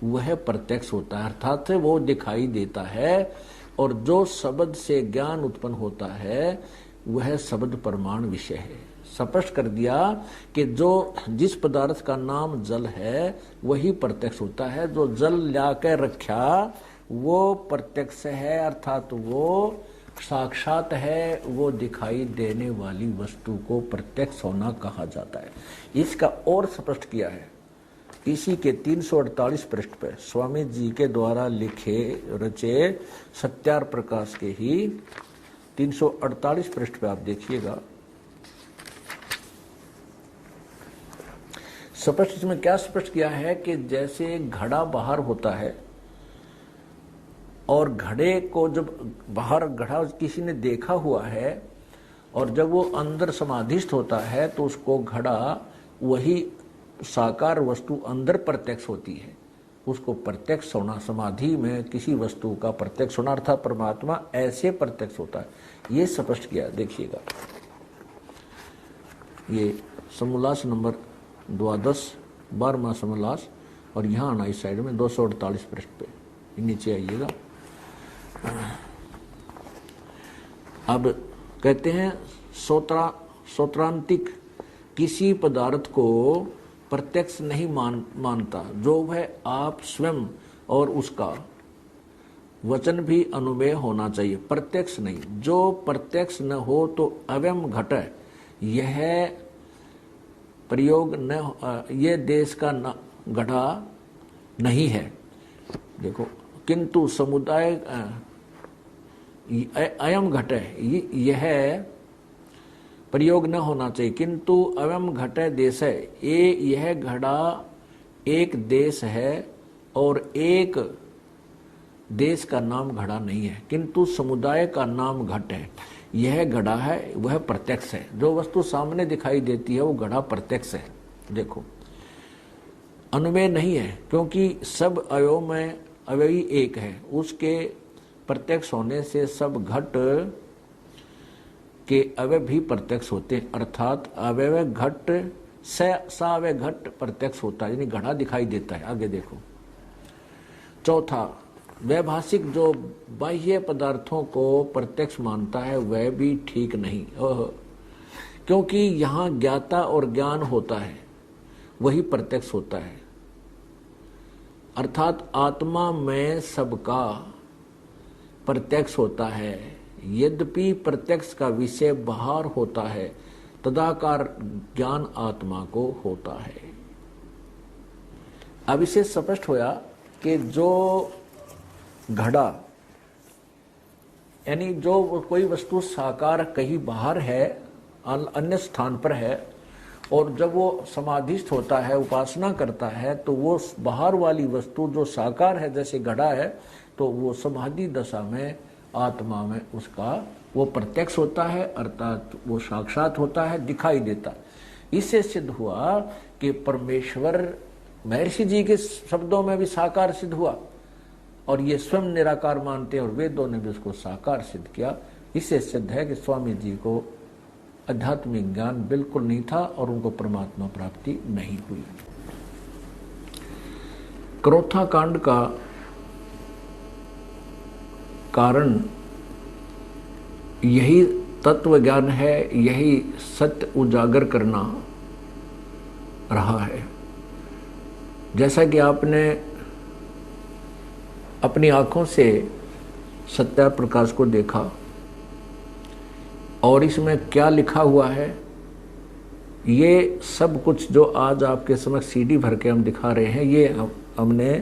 वह प्रत्यक्ष होता है, अर्थात वो दिखाई देता है। और जो शब्द से ज्ञान उत्पन्न होता है वह शब्द प्रमाण विषय है। स्पष्ट कर दिया कि जो जिस पदार्थ का नाम जल है वही प्रत्यक्ष होता है। जो जल लाकर रखा वो प्रत्यक्ष है, अर्थात वो साक्षात है। वो दिखाई देने वाली वस्तु को प्रत्यक्ष होना कहा जाता है। इसका और स्पष्ट किया है इसी के 348 पृष्ठ पे स्वामी जी के द्वारा लिखे रचे सत्यार प्रकाश के ही 348 पृष्ठ पे आप देखिएगा। स्पष्ट इसमें क्या स्पष्ट किया है कि जैसे घड़ा बाहर होता है और घड़े को जब बाहर घड़ा किसी ने देखा हुआ है और जब वो अंदर समाधिस्थ होता है तो उसको घड़ा वही साकार वस्तु अंदर प्रत्यक्ष होती है। उसको प्रत्यक्ष होना, समाधि में किसी वस्तु का प्रत्यक्ष होना अर्थात परमात्मा ऐसे प्रत्यक्ष होता है। ये स्पष्ट किया, देखिएगा। ये समोल्लास नंबर 12 12वां समोल्लास, और यहाँ आना इस साइड में 248 पृष्ठ पे नीचे आइएगा। अब कहते हैं सौत्रांतिक किसी पदार्थ को प्रत्यक्ष नहीं मानता, जो वह आप स्वयं और उसका वचन भी अनुमेय होना चाहिए। प्रत्यक्ष नहीं, जो प्रत्यक्ष न हो तो अवयम घट, यह प्रयोग न, ये देश का न घटा नहीं है। देखो, किंतु समुदाय अयम घट, यह प्रयोग न होना चाहिए, किंतु अवयम घट देश है। यह घड़ा एक देश है और एक देश का नाम घड़ा नहीं है, किंतु समुदाय का नाम घट है। यह घड़ा है, वह प्रत्यक्ष है। जो वस्तु सामने दिखाई देती है वो घड़ा प्रत्यक्ष है। देखो, अनुमेय नहीं है, क्योंकि सब अवयव में अवयवी एक है। उसके प्रत्यक्ष होने से सब घट के अवयव भी प्रत्यक्ष होते हैं, अर्थात अवयव घट सावय घट प्रत्यक्ष होता है, यानी घड़ा दिखाई देता है। आगे देखो, चौथा, वैभाषिक जो बाह्य पदार्थों को प्रत्यक्ष मानता है वह भी ठीक नहीं, क्योंकि यहाँ ज्ञाता और ज्ञान होता है, वही प्रत्यक्ष होता है। अर्थात आत्मा में सबका प्रत्यक्ष होता है। यद्यपि प्रत्यक्ष का विषय बाहर होता है, तदाकार ज्ञान आत्मा को होता है। अब इसे स्पष्ट होया कि जो घड़ा, यानी जो कोई वस्तु साकार कहीं बाहर है, अन्य स्थान पर है, और जब वो समाधिस्थ होता है, उपासना करता है, तो वो बाहर वाली वस्तु जो साकार है, जैसे घड़ा है, तो वो समाधि दशा में आत्मा में उसका वो प्रत्यक्ष होता है, अर्थात वो साक्षात होता है, दिखाई देता। इससे सिद्ध हुआ कि परमेश्वर महर्षि जी के शब्दों में भी साकार सिद्ध हुआ, और ये स्वयं निराकार मानते हैं, और वेदों ने भी उसको साकार सिद्ध किया। इससे सिद्ध है कि स्वामी जी को आध्यात्मिक ज्ञान बिल्कुल नहीं था और उनको परमात्मा प्राप्ति नहीं हुई। क्रोथा कांड का कारण यही तत्व ज्ञान है, यही सत्य उजागर करना रहा है। जैसा कि आपने अपनी आंखों से सत्य प्रकाश को देखा, और इसमें क्या लिखा हुआ है, ये सब कुछ जो आज आपके समक्ष सीडी भर के हम दिखा रहे हैं, ये हमने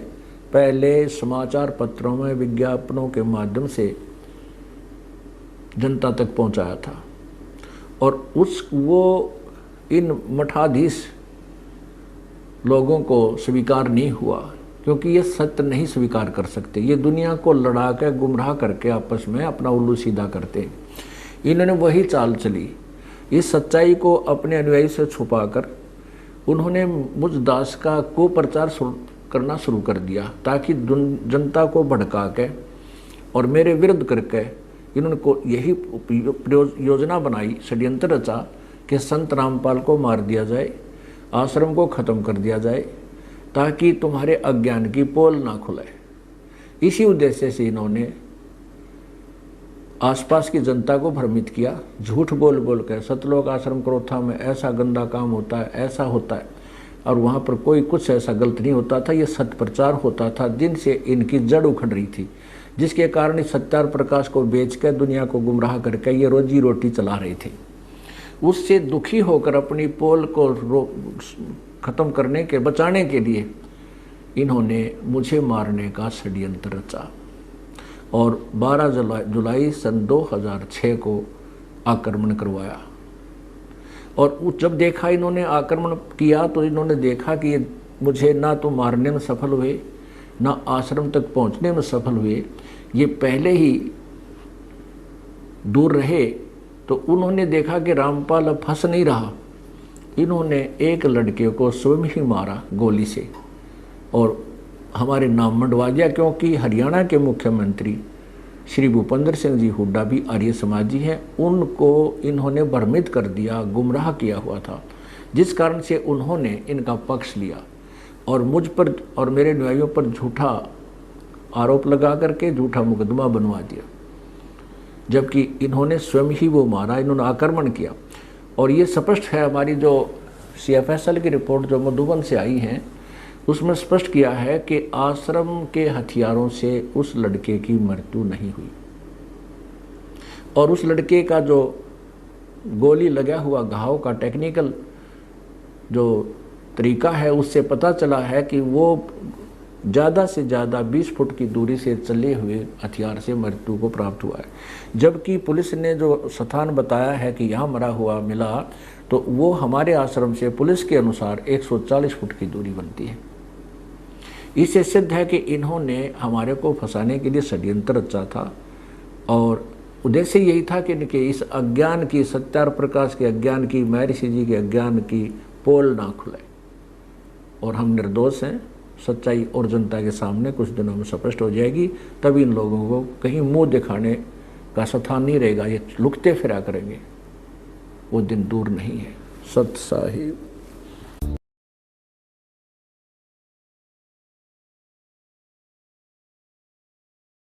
पहले समाचार पत्रों में विज्ञापनों के माध्यम से जनता तक पहुंचाया था, और वो इन मठाधीश लोगों को स्वीकार नहीं हुआ, क्योंकि ये सत्य नहीं स्वीकार कर सकते। ये दुनिया को लड़ा के गुमराह करके आपस में अपना उल्लू सीधा करते। इन्होंने वही चाल चली, इस सच्चाई को अपने अनुयायी से छुपाकर उन्होंने मुझ दास का कुप्रचार करना शुरू कर दिया, ताकि जनता को भड़का के और मेरे विरुद्ध करके इन्होंने को यही योजना बनाई, षड्यंत्र रचा कि संत रामपाल को मार दिया जाए, आश्रम को खत्म कर दिया जाए, ताकि तुम्हारे अज्ञान की पोल ना खुले। इसी उद्देश्य से इन्होंने आसपास की जनता को भ्रमित किया, झूठ बोल बोल कर सतलोक आश्रम क्रोथा में ऐसा गंदा काम होता है, ऐसा होता है, और वहाँ पर कोई कुछ ऐसा गलत नहीं होता था। ये सत्य प्रचार होता था, जिनसे इनकी जड़ उखड़ रही थी, जिसके कारण इस सत्यार प्रकाश को बेच कर दुनिया को गुमराह करके ये रोजी रोटी चला रहे थे। उससे दुखी होकर अपनी पोल को खत्म करने के बचाने के लिए इन्होंने मुझे मारने का षड्यंत्र रचा, और 12 जुलाई सन 2006 को आक्रमण करवाया। और जब देखा इन्होंने आक्रमण किया, तो इन्होंने देखा कि ये मुझे ना तो मारने में सफल हुए, ना आश्रम तक पहुंचने में सफल हुए, ये पहले ही दूर रहे। तो उन्होंने देखा कि रामपाल अब फंस नहीं रहा, इन्होंने एक लड़के को स्वयं ही मारा गोली से, और हमारे नाम मंडवा दिया, क्योंकि हरियाणा के मुख्यमंत्री श्री भूपेंद्र सिंह जी हुड्डा भी आर्य समाजी हैं, उनको इन्होंने भ्रमित कर दिया, गुमराह किया हुआ था, जिस कारण से उन्होंने इनका पक्ष लिया और मुझ पर और मेरे अनुयायियों पर झूठा आरोप लगा करके झूठा मुकदमा बनवा दिया, जबकि इन्होंने स्वयं ही वो मारा, इन्होंने आक्रमण किया। और ये स्पष्ट है, हमारी जो CFSL की रिपोर्ट जो मधुबन से आई है, उसमें स्पष्ट किया है कि आश्रम के हथियारों से उस लड़के की मृत्यु नहीं हुई, और उस लड़के का जो गोली लगा हुआ घाव का टेक्निकल जो तरीका है, उससे पता चला है कि वो ज़्यादा से ज़्यादा 20 फुट की दूरी से चले हुए हथियार से मृत्यु को प्राप्त हुआ है। जबकि पुलिस ने जो स्थान बताया है कि यहाँ मरा हुआ मिला, तो वो हमारे आश्रम से पुलिस के अनुसार 140 फुट की दूरी बनती है। इससे सिद्ध है कि इन्होंने हमारे को फंसाने के लिए षड्यंत्र रचा था और उद्देश्य यही था कि इस अज्ञान की, सत्यार प्रकाश के अज्ञान की, महर्षि जी के अज्ञान की पोल ना खुले और हम निर्दोष हैं। सच्चाई और जनता के सामने कुछ दिनों में स्पष्ट हो जाएगी। तभी इन लोगों को कहीं मुंह दिखाने का स्थान नहीं रहेगा, ये लुकते फिरा करेंगे। वो दिन दूर नहीं है। सत साहिब।